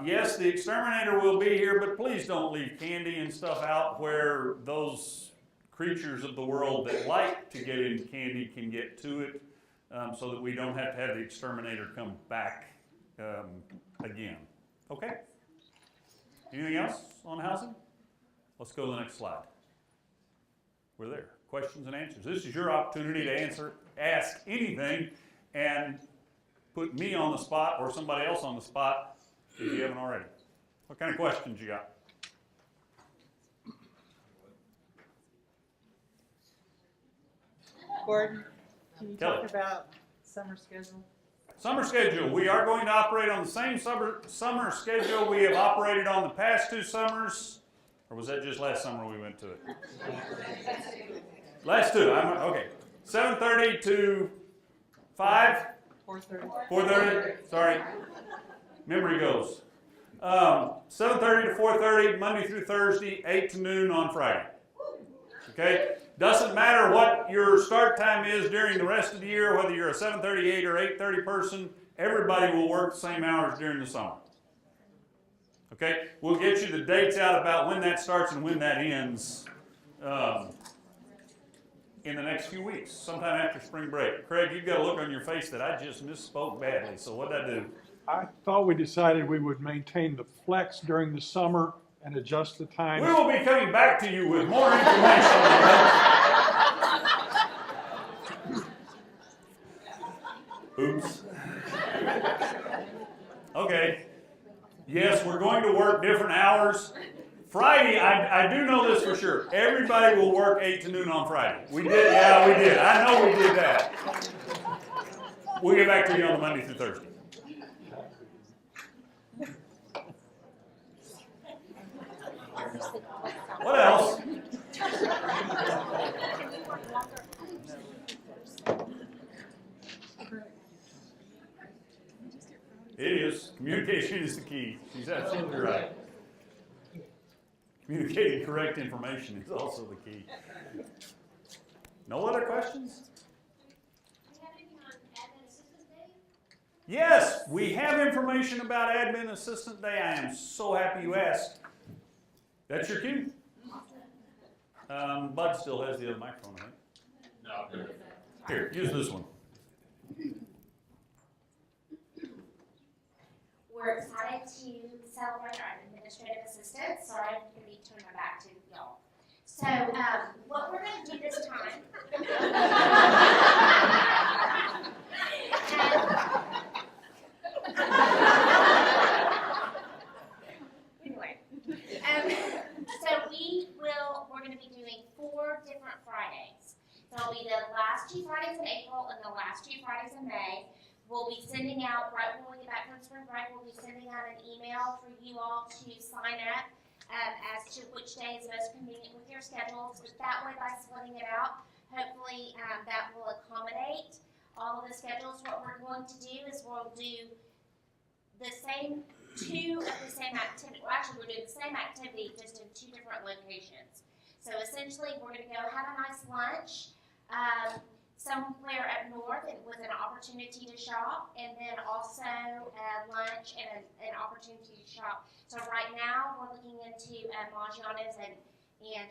yes, the exterminator will be here, but please don't leave candy and stuff out where those creatures of the world that like to get into candy can get to it, so that we don't have to have the exterminator come back again. Okay? Anything else on housing? Let's go to the next slide. We're there. Questions and answers. This is your opportunity to ask anything and put me on the spot or somebody else on the spot if you haven't already. What kind of questions you got? Gordon, can you Kelly. talk about summer schedule? Summer schedule. We are going to operate on the same summer schedule we have operated on the past 2 summers. Or was that just last summer we went to it? Last 2. Okay. 7:30 to 5? 4:30. 4:30. Sorry. Memory goes. 7:30 to 4:30, Monday through Thursday, 8 to noon on Friday. Okay? Doesn't matter what your start time is during the rest of the year, whether you're a 7:38 or 8:30 person, everybody will work the same hours during the summer. Okay? We'll get you the dates out about when that starts and when that ends in the next few weeks, sometime after spring break. Craig, you've got a look on your face that I just misspoke badly, so what'd I do? I thought we decided we would maintain the flex during the summer and adjust the times. We will be coming back to you with more information on that. Oops. Okay. Yes, we're going to work different hours. Friday, I do know this for sure. Everybody will work 8 to noon on Friday. We did, yeah, we did. I know we did that. We'll get back to you on the Monday through Thursday. What else? It is. Communication is the key. She's absolutely right. Communicating correct information is also the key. No other questions? Do you have anything on Admin Assistance Day? Yes, we have information about Admin Assistant Day. I am so happy you asked. That's your cue. Bud still has the other microphone, right? No. Here, use this one. We're excited to celebrate our administrative assistants. Sorry, I'm going to be turning my back to y'all. So, what we're going to do this time. Anyway, so we're going to be doing 4 different Fridays. So it'll be the last 2 Fridays in April and the last 2 Fridays in May. We'll be sending out, right when we get back from spring break, we'll be sending out an email for you all to sign up as to which day is most convenient with your schedules. But that way, by splitting it out, hopefully that will accommodate all of the schedules. What we're going to do is we'll do the same 2 of the same activity. Well, actually, we're doing the same activity just in 2 different locations. So essentially, we're going to go have a nice lunch somewhere up north with an opportunity to shop, and then also lunch and an opportunity to shop. So right now, we're looking into Maggiano's and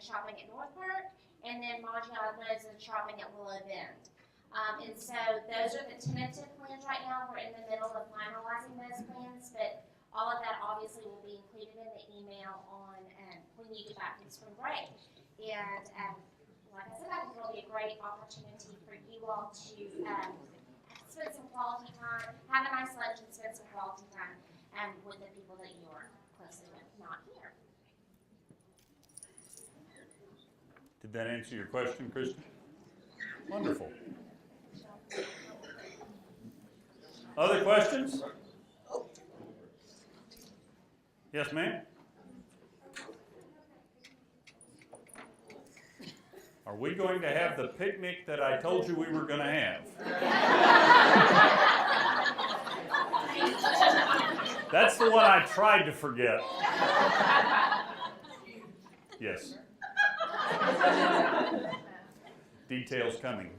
shopping at North Park, and then Maggiano's and shopping at Willow Bend. And so those are the tentative plans right now. We're in the middle of finalizing those plans, but all of that obviously will be included in the email on when you get back from spring break. And like I said, I think it'll be a great opportunity for you all to spend some quality time, have a nice lunch, and spend some quality time with the people that you are closely with, not here. Did that answer your question, Kristen? Wonderful. Other questions? Yes, ma'am? Are we going to have the picnic that I told you we were going to have? That's the one I tried to forget. Yes. Details coming.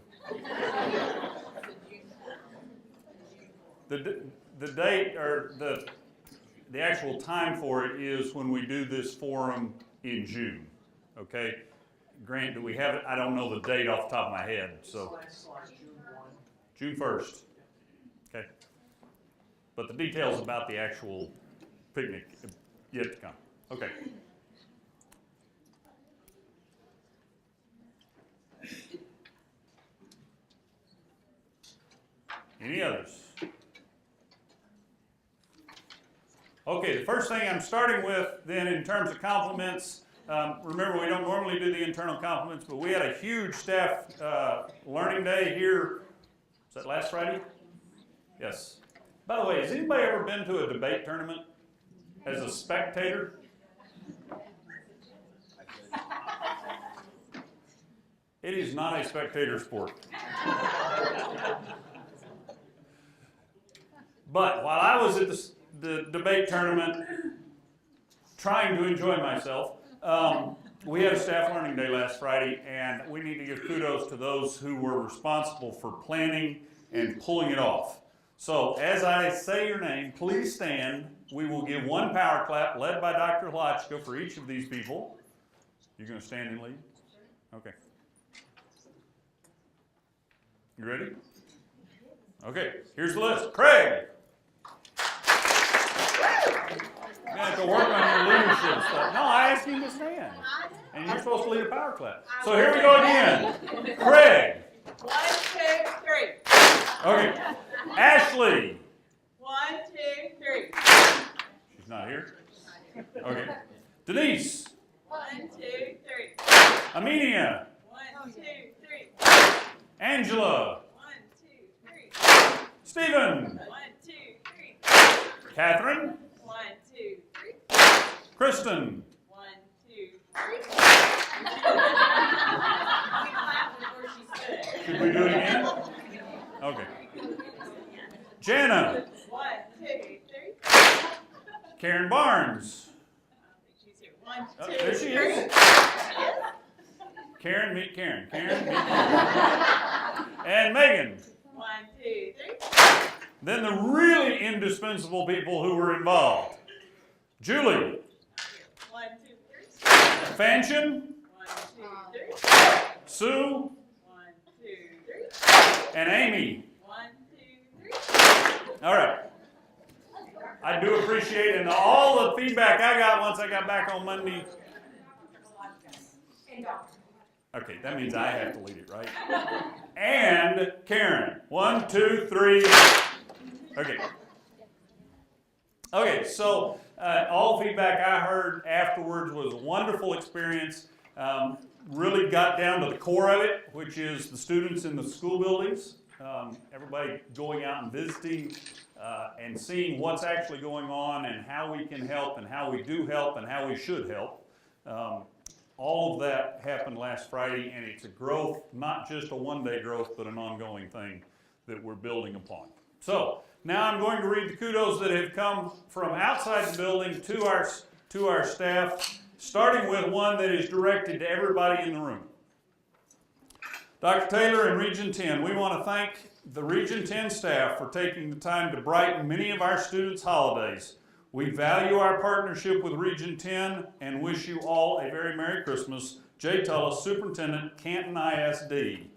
The date or the actual time for it is when we do this forum in June. Okay? Grant, do we have it? I don't know the date off the top of my head. So June 1st. Okay. But the details about the actual picnic yet to come. Okay. Any others? Okay, the first thing I'm starting with then in terms of compliments, remember we don't normally do the internal compliments, but we had a huge staff learning day here, was that last Friday? Yes. By the way, has anybody ever been to a debate tournament as a spectator? It is not a spectator sport. But while I was at the debate tournament trying to enjoy myself, we had a staff learning day last Friday, and we need to give kudos to those who were responsible for planning and pulling it off. So as I say your name, please stand. We will give one power clap led by Dr. Hlotchka for each of these people. You're going to stand and lead? Okay. You ready? Okay, here's the list. Craig. You're going to have to work on your leadership stuff. No, I asked you to stand. And you're supposed to lead a power clap. So here we go again. Craig. 1, 2, 3. Okay. Ashley. 1, 2, 3. She's not here. Okay. Denise. 1, 2, 3. Amelia. 1, 2, 3. Angela. 1, 2, 3. Stephen. 1, 2, 3. Catherine. 1, 2, 3. Kristen. 1, 2, 3. Should we do it again? Okay. Jana. 1, 2, 3. Karen Barnes. She's here. 1, 2, There she 3. is. Karen, meet Karen. Karen, meet Karen. And Megan. 1, 2, 3. Then the really indispensable people who were involved. Julie. 1, 2, 3. Fanchon. 1, 2, 3. Sue. 1, 2, 3. And Amy. 1, 2, 3. All right. I do appreciate it. And all the feedback I got once I got back on Monday. Okay, that means I have to lead it, right? And Karen. 1, 2, 3. Okay. Okay, so all the feedback I heard afterwards was a wonderful experience. Really got down to the core of it, which is the students in the school buildings. Everybody going out and visiting and seeing what's actually going on and how we can help and how we do help and how we should help. All of that happened last Friday, and it's a growth, not just a one-day growth, but an ongoing thing that we're building upon. So now I'm going to read the kudos that have come from outside the building to our staff, starting with one that is directed to everybody in the room. Dr. Taylor and Region 10, we want to thank the Region 10 staff for taking the time to brighten many of our students' holidays. We value our partnership with Region 10 and wish you all a very Merry Christmas. Jay Tullis, Superintendent, Canton ISD.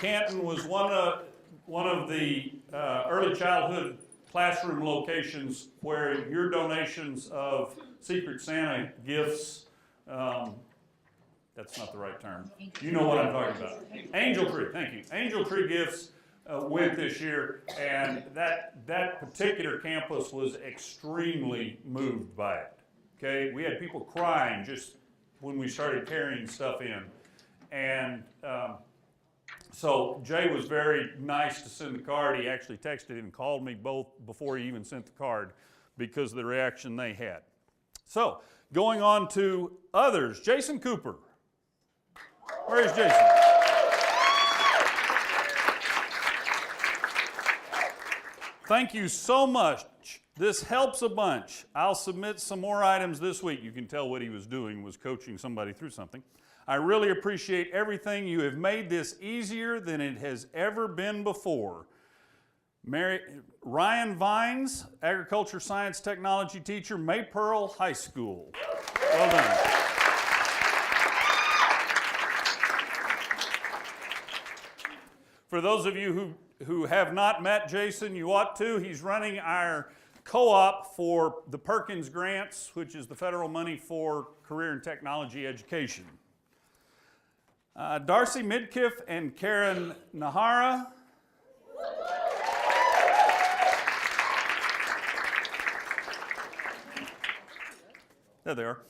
Canton was one of the early childhood classroom locations where your donations of Secret Santa gifts, that's not the right term. You know what I'm talking about. Angel Tree, thank you. Angel Tree gifts went this year, and that particular campus was extremely moved by it. Okay, we had people crying just when we started carrying stuff in, and so Jay was very nice to send the card. He actually texted and called me both before he even sent the card because of the reaction they had. So going on to others, Jason Cooper. Where is Jason? Thank you so much. This helps a bunch. I'll submit some more items this week. You can tell what he was doing was coaching somebody through something. I really appreciate everything. You have made this easier than it has ever been before. Ryan Vines, Agriculture Science Technology teacher, Maypearl High School. Well done. For those of you who have not met Jason, you ought to. He's running our co-op for the Perkins Grants, which is the federal money for career and technology education. Darcy Midkiff and Karen Nahara. There they are.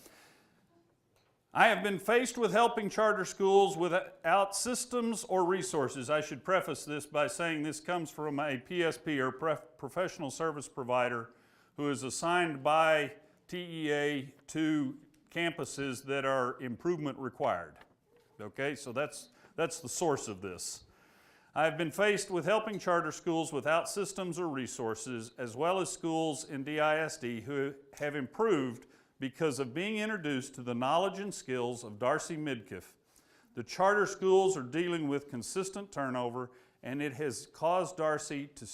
I have been faced with helping charter schools without systems or resources. I should preface this by saying this comes from a PSP, or professional service provider, who is assigned by TEA to campuses that are improvement required. Okay, so that's the source of this. I have been faced with helping charter schools without systems or resources, as well as schools in DISD who have improved because of being introduced to the knowledge and skills of Darcy Midkiff. The charter schools are dealing with consistent turnover, and it has caused Darcy to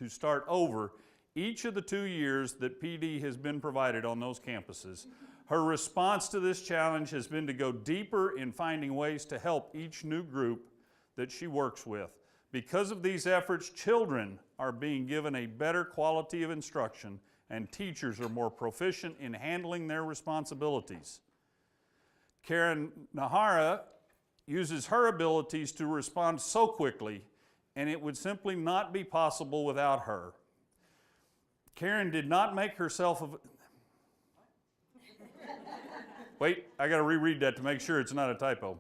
start over each of the 2 years that PD has been provided on those campuses. Her response to this challenge has been to go deeper in finding ways to help each new group that she works with. Because of these efforts, children are being given a better quality of instruction, and teachers are more proficient in handling their responsibilities. Karen Nahara uses her abilities to respond so quickly, and it would simply not be possible without her. Karen did not make herself Wait, I got to reread that to make sure it's not a typo.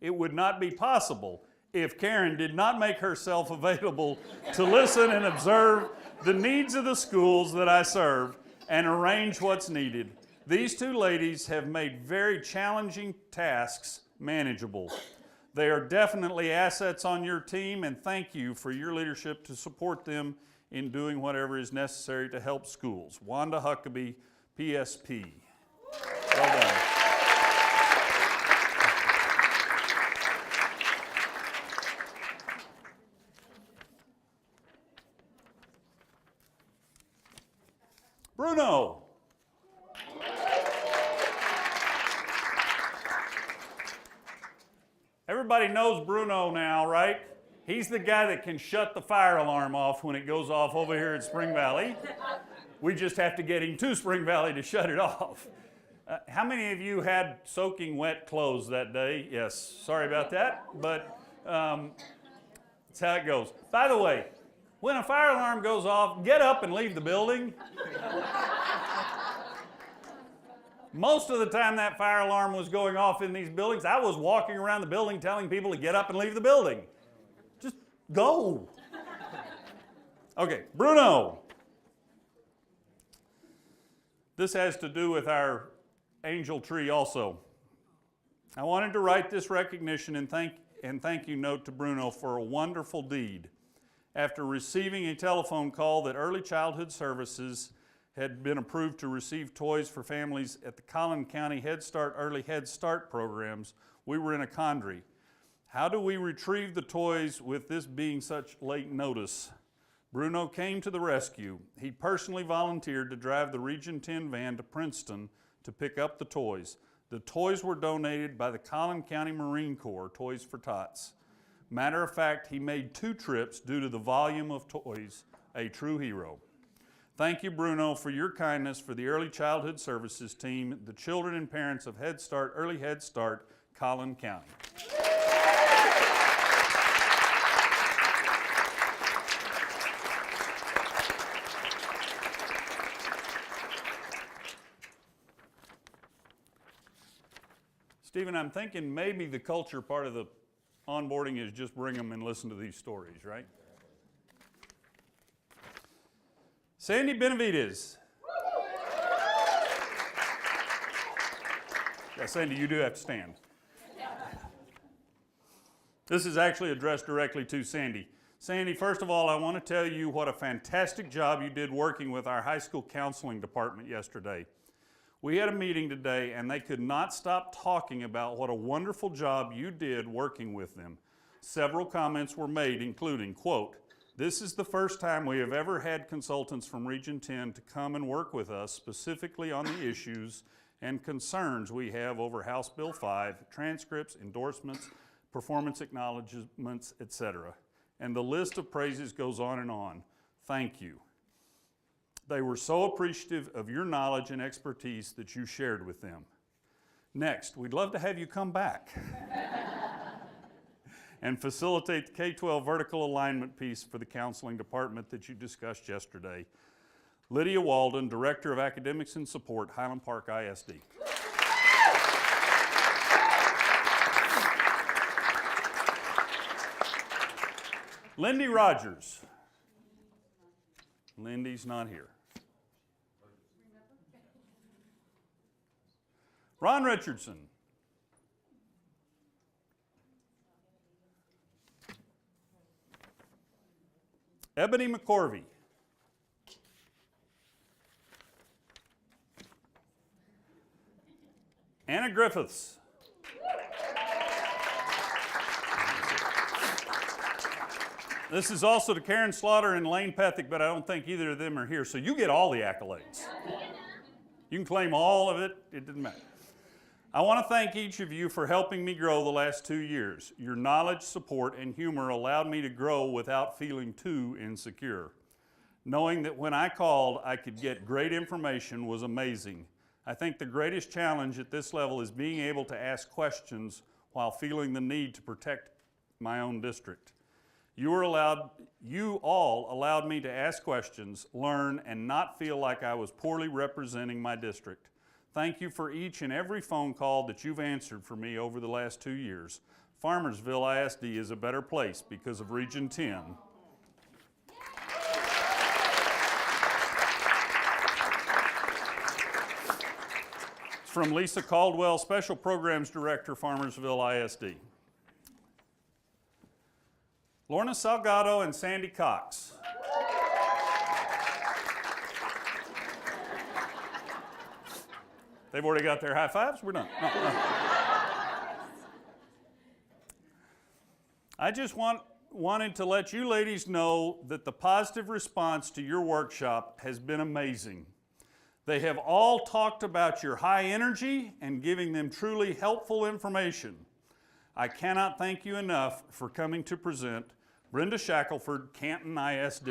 It would not be possible if Karen did not make herself available to listen and observe the needs of the schools that I serve and arrange what's needed. These two ladies have made very challenging tasks manageable. They are definitely assets on your team, and thank you for your leadership to support them in doing whatever is necessary to help schools. Wanda Huckabee, PSP. Well done. Bruno. Everybody knows Bruno now, right? He's the guy that can shut the fire alarm off when it goes off over here at Spring Valley. We just have to get him to Spring Valley to shut it off. How many of you had soaking wet clothes that day? Yes, sorry about that, but that's how it goes. By the way, when a fire alarm goes off, get up and leave the building. Most of the time that fire alarm was going off in these buildings, I was walking around the building telling people to get up and leave the building. Just go. Okay, Bruno. This has to do with our angel tree also. I wanted to write this recognition and thank you note to Bruno for a wonderful deed. After receiving a telephone call that Early Childhood Services had been approved to receive toys for families at the Collin County Head Start Early Head Start programs, we were in a quandary. How do we retrieve the toys with this being such late notice? Bruno came to the rescue. He personally volunteered to drive the Region 10 van to Princeton to pick up the toys. The toys were donated by the Collin County Marine Corps, Toys for Tots. Matter of fact, he made 2 trips due to the volume of toys, a true hero. Thank you, Bruno, for your kindness for the Early Childhood Services team, the children and parents of Head Start, Early Head Start, Collin County. Stephen, I'm thinking maybe the culture part of the onboarding is just bring them and listen to these stories, right? Sandy Benavides. Yeah, Sandy, you do have to stand. This is actually addressed directly to Sandy. Sandy, first of all, I want to tell you what a fantastic job you did working with our high school counseling department yesterday. We had a meeting today, and they could not stop talking about what a wonderful job you did working with them. Several comments were made, including, quote, "This is the first time we have ever had consultants from Region 10 to come and work with us specifically on the issues and concerns we have over House Bill 5, transcripts, endorsements, performance acknowledgments, etc. And the list of praises goes on and on. Thank you. They were so appreciative of your knowledge and expertise that you shared with them. Next, we'd love to have you come back and facilitate the K-12 vertical alignment piece for the counseling department that you discussed yesterday. Lydia Walden, Director of Academics and Support, Highland Park ISD. Lindy Rogers. Lindy's not here. Ron Richardson. Ebony McCorvey. Anna Griffiths. This is also to Karen Slaughter and Lane Pethick, but I don't think either of them are here, so you get all the accolades. You can claim all of it, it doesn't matter. I want to thank each of you for helping me grow the last 2 years. Your knowledge, support, and humor allowed me to grow without feeling too insecure. Knowing that when I called, I could get great information was amazing. I think the greatest challenge at this level is being able to ask questions while feeling the need to protect my own district. You all allowed me to ask questions, learn, and not feel like I was poorly representing my district. Thank you for each and every phone call that you've answered for me over the last 2 years. Farmersville ISD is a better place because of Region 10. It's from Lisa Caldwell, Special Programs Director, Farmersville ISD. Lorna Salgado and Sandy Cox. They've already got their high fives? We're done. No. I just wanted to let you ladies know that the positive response to your workshop has been amazing. They have all talked about your high energy and giving them truly helpful information. I cannot thank you enough for coming to present. Brenda Shackelford, Canton ISD.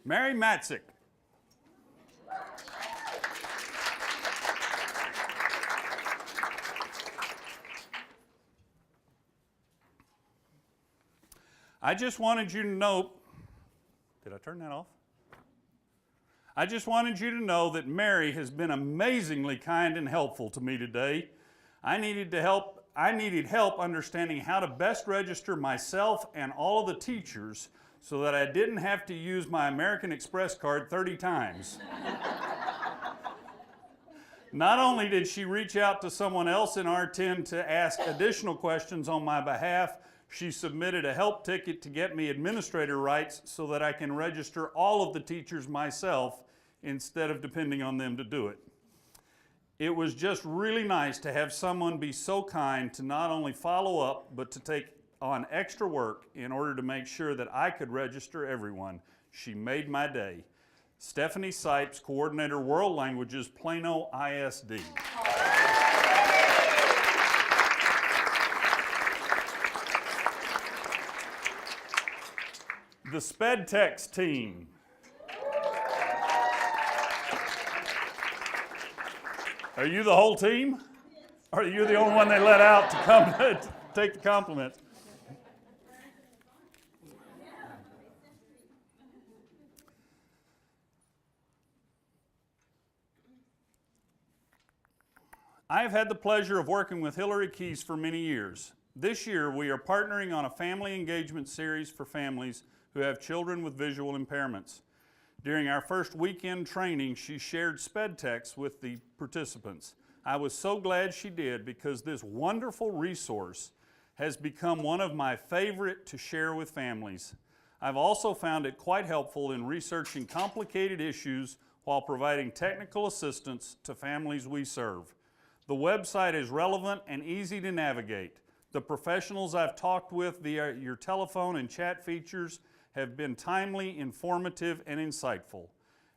Mary Matzik. I just wanted you to know, did I turn that off? I just wanted you to know that Mary has been amazingly kind and helpful to me today. I needed help understanding how to best register myself and all of the teachers so that I didn't have to use my American Express card 30 times. Not only did she reach out to someone else in R10 to ask additional questions on my behalf, she submitted a help ticket to get me administrator rights so that I can register all of the teachers myself instead of depending on them to do it. It was just really nice to have someone be so kind to not only follow up, but to take on extra work in order to make sure that I could register everyone. She made my day. Stephanie Sipes, Coordinator World Languages, Plano ISD. The SpedTex team. Are you the whole team? Or are you the only one they let out to come to take the compliments? I have had the pleasure of working with Hillary Keys for many years. This year, we are partnering on a family engagement series for families who have children with visual impairments. During our first weekend training, she shared SpedTex with the participants. I was so glad she did because this wonderful resource has become one of my favorite to share with families. I've also found it quite helpful in researching complicated issues while providing technical assistance to families we serve. The website is relevant and easy to navigate. The professionals I've talked with via your telephone and chat features have been timely, informative, and insightful.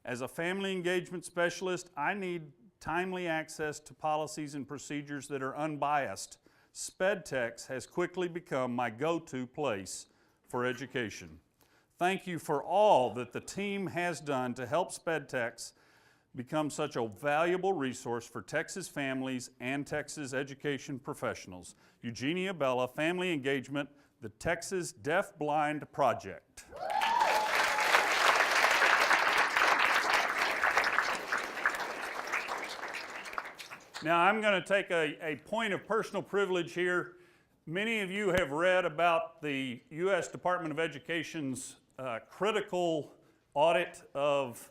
As a family engagement specialist, I need timely access to policies and procedures that are unbiased. SpedTex has quickly become my go-to place for education. Thank you for all that the team has done to help SpedTex become such a valuable resource for Texas families and Texas education professionals. Eugenia Bella, Family Engagement, the Texas Deaf Blind Project. Now I'm going to take a point of personal privilege here. Many of you have read about the U.S. Department of Education's critical audit of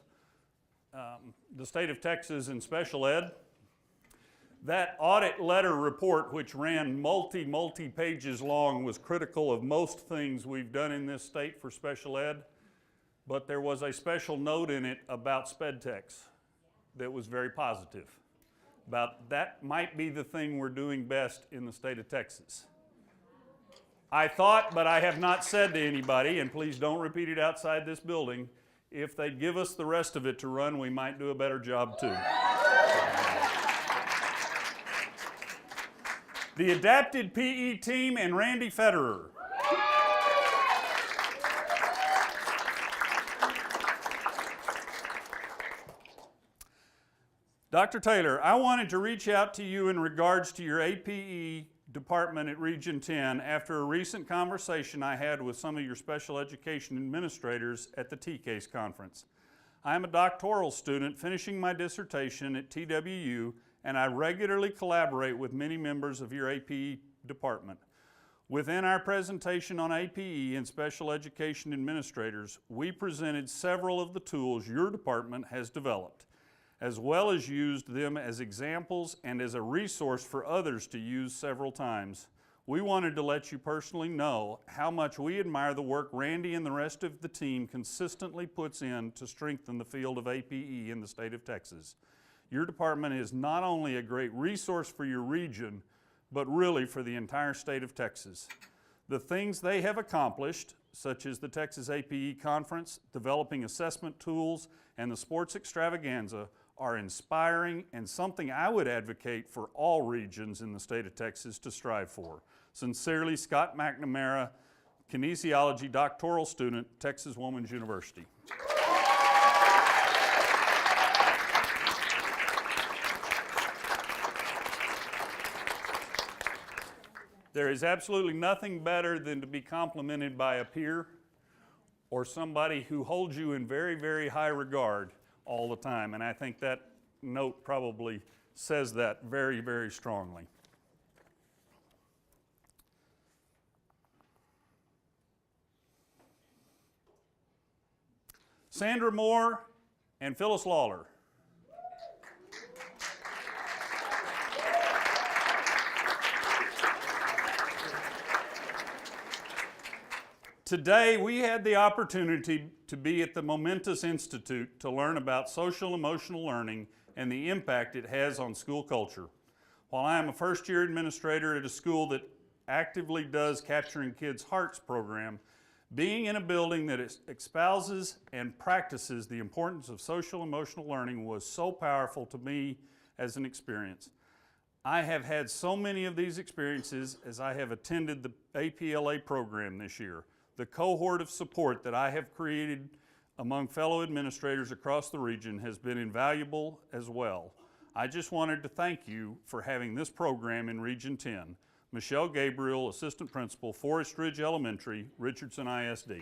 the state of Texas in special ed. That audit letter report, which ran multi pages long, was critical of most things we've done in this state for special ed, but there was a special note in it about SpedTex that was very positive. About that might be the thing we're doing best in the state of Texas. I thought, but I have not said to anybody, and please don't repeat it outside this building, if they'd give us the rest of it to run, we might do a better job too. The adapted PE team and Randy Federer. Dr. Taylor, I wanted to reach out to you in regards to your APE department at Region 10 after a recent conversation I had with some of your special education administrators at the T-CASE conference. I am a doctoral student finishing my dissertation at TWU, and I regularly collaborate with many members of your APE department. Within our presentation on APE and special education administrators, we presented several of the tools your department has developed, as well as used them as examples and as a resource for others to use several times. We wanted to let you personally know how much we admire the work Randy and the rest of the team consistently puts in to strengthen the field of APE in the state of Texas. Your department is not only a great resource for your region, but really for the entire state of Texas. The things they have accomplished, such as the Texas APE Conference, developing assessment tools, and the sports extravaganza, are inspiring and something I would advocate for all regions in the state of Texas to strive for. Sincerely, Scott McNamara, kinesiology doctoral student, Texas Woman's University. There is absolutely nothing better than to be complimented by a peer or somebody who holds you in very, very high regard all the time, and I think that note probably says that very, very strongly. Sandra Moore and Phyllis Lawler. Today, we had the opportunity to be at the Momentous Institute to learn about social emotional learning and the impact it has on school culture. While I am a first-year administrator at a school that actively does Capturing Kids' Hearts program, being in a building that espouses and practices the importance of social emotional learning was so powerful to me as an experience. I have had so many of these experiences as I have attended the APLA program this year. The cohort of support that I have created among fellow administrators across the region has been invaluable as well. I just wanted to thank you for having this program in Region 10. Michelle Gabriel, Assistant Principal, Forest Ridge Elementary, Richardson ISD.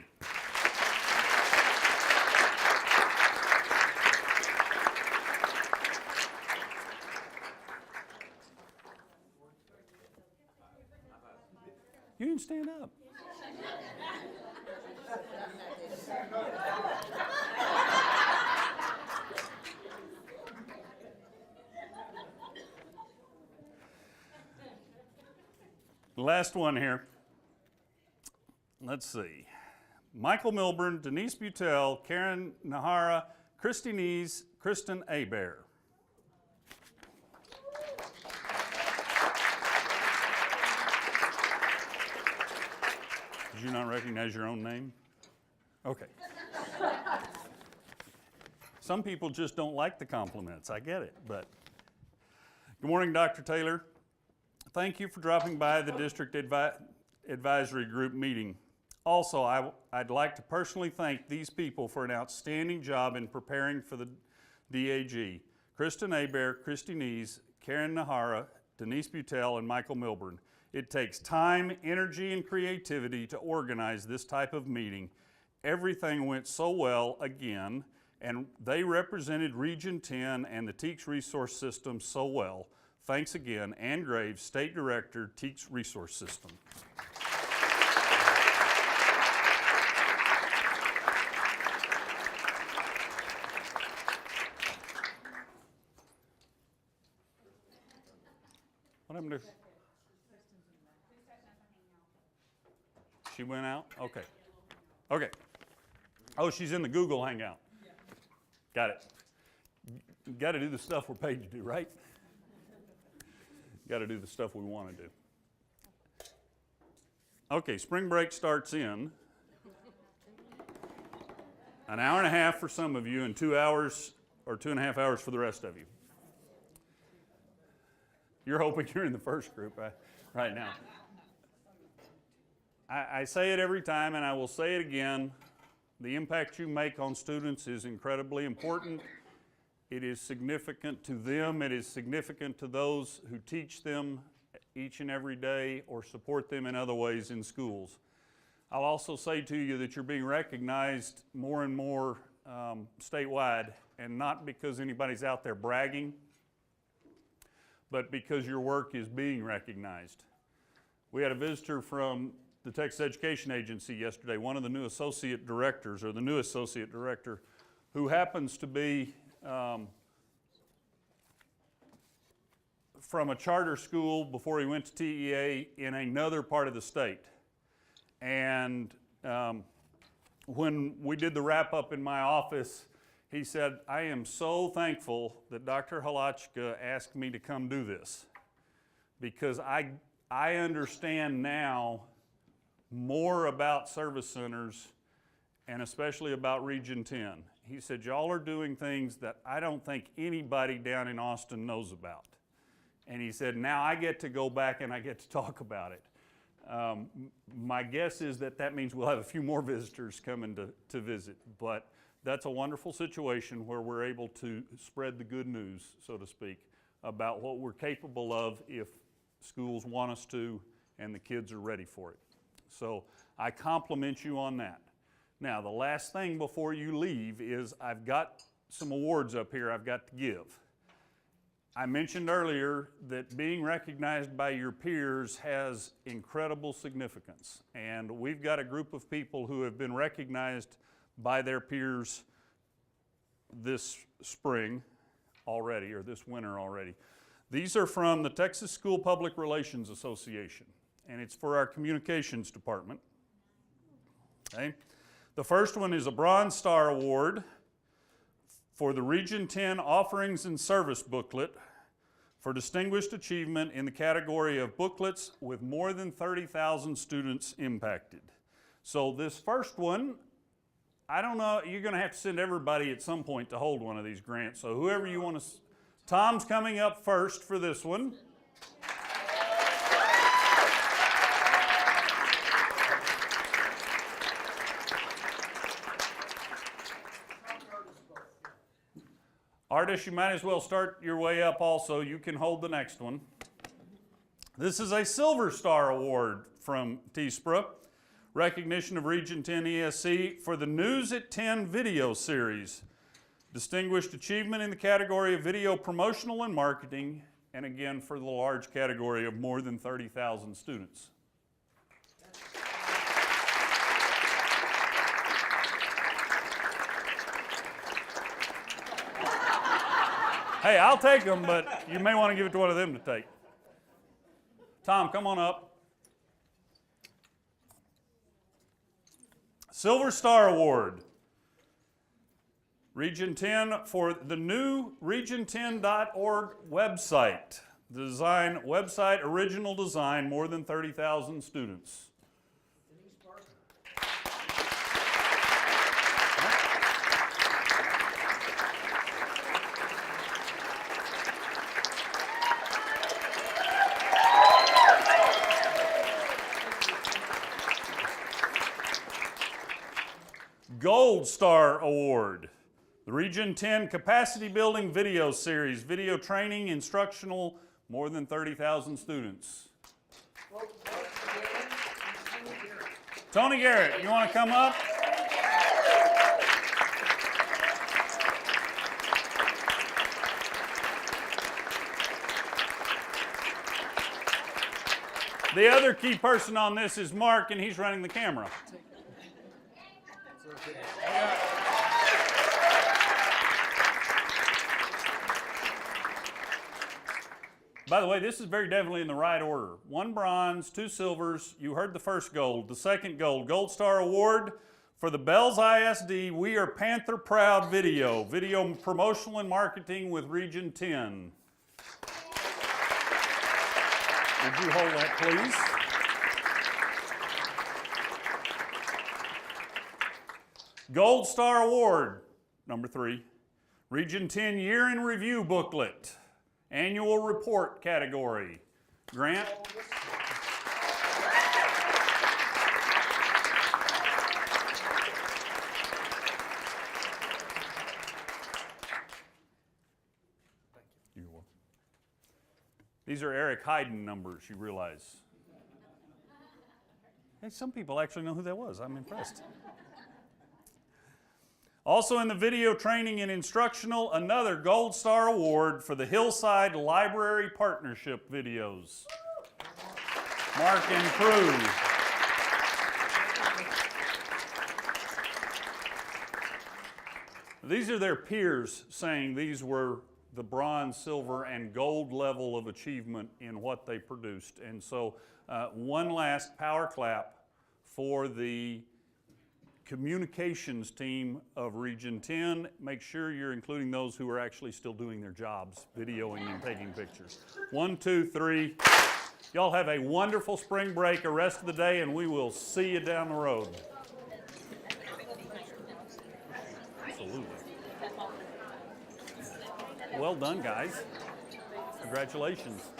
You didn't stand up. Last one here. Let's see. Michael Milburn, Denise Butel, Karen Nahara, Christy Nees, Kristen Abear. Did you not recognize your own name? Okay. Some people just don't like the compliments. I get it, but. Good morning, Dr. Taylor. Thank you for dropping by the District Advisory Group meeting. Also, I'd like to personally thank these people for an outstanding job in preparing for the DAG, Kristen Hebert, Christy Nees, Karen Nahara, Denise Butel, and Michael Milburn. It takes time, energy, and creativity to organize this type of meeting. Everything went so well again, and they represented Region 10 and the TEACS Resource System so well. Thanks again, Ann Graves, State Director, TEACS Resource System. What happened to? She went out? Okay. Okay. Oh, she's in the Google Hangout. Got it. You got to do the stuff we're paid to do, right? Got to do the stuff we want to do. Okay, spring break starts in an hour and a half for some of you and 2 hours or 2.5 hours for the rest of you. You're hoping you're in the first group right now. I say it every time, and I will say it again. The impact you make on students is incredibly important. It is significant to them. It is significant to those who teach them each and every day or support them in other ways in schools. I'll also say to you that you're being recognized more and more statewide, and not because anybody's out there bragging, but because your work is being recognized. We had a visitor from the Texas Education Agency yesterday, one of the new associate directors, or the new associate director, who happens to be from a charter school before he went to TEA in another part of the state. And when we did the wrap-up in my office, he said, I am so thankful that Dr. Halachka asked me to come do this, because I understand now more about service centers, and especially about Region 10. He said, y'all are doing things that I don't think anybody down in Austin knows about. And he said, now I get to go back and I get to talk about it. My guess is that means we'll have a few more visitors coming to visit, but that's a wonderful situation where we're able to spread the good news, so to speak, about what we're capable of if schools want us to and the kids are ready for it. So I compliment you on that. Now, the last thing before you leave is I've got some awards up here I've got to give. I mentioned earlier that being recognized by your peers has incredible significance, and we've got a group of people who have been recognized by their peers this spring already, or this winter already. These are from the Texas School Public Relations Association, and it's for our communications department. Okay. The first one is a Bronze Star Award for the Region 10 Offerings and Service Booklet for distinguished achievement in the category of booklets with more than 30,000 students impacted. So this first one, I don't know, you're going to have to send everybody at some point to hold one of these grants. So whoever you want to, Tom's coming up first for this one. Artist, you might as well start your way up also. You can hold the next one. This is a Silver Star Award from TSPRA, recognition of Region 10 ESC for the News at 10 video series. Distinguished achievement in the category of video promotional and marketing, and again for the large category of more than 30,000 students. Hey, I'll take them, but you may want to give it to one of them to take. Tom, come on up. Silver Star Award. Region 10 for the new region10.org website. The design, website original design, more than 30,000 students. Gold Star Award The Region 10 Capacity Building Video Series, video training, instructional, more than 30,000 students. Tony Garrett, you want to come up? The other key person on this is Mark, and he's running the camera. By the way, this is very definitely in the right order. 1 bronze, 2 silvers. You heard the first gold. The second gold, Gold Star Award for the Bells ISD We Are Panther Proud video. Video promotional and marketing with Region 10. Would you hold that, please? Gold Star Award, number 3. Region 10 Year in Review booklet. Annual report category. Grant? You're welcome. These are Eric Hayden numbers, you realize. Hey, some people actually know who that was. I'm impressed. Also in the video training and instructional, another Gold Star Award for the Hillside Library Partnership videos. Mark and crew. These are their peers saying these were the bronze, silver, and gold level of achievement in what they produced. And so one last power clap for the communications team of Region 10. Make sure you're including those who are actually still doing their jobs, videoing and taking pictures. 1, 2, 3. Y'all have a wonderful spring break, a rest of the day, and we will see you down the road. Absolutely. Well done, guys. Congratulations.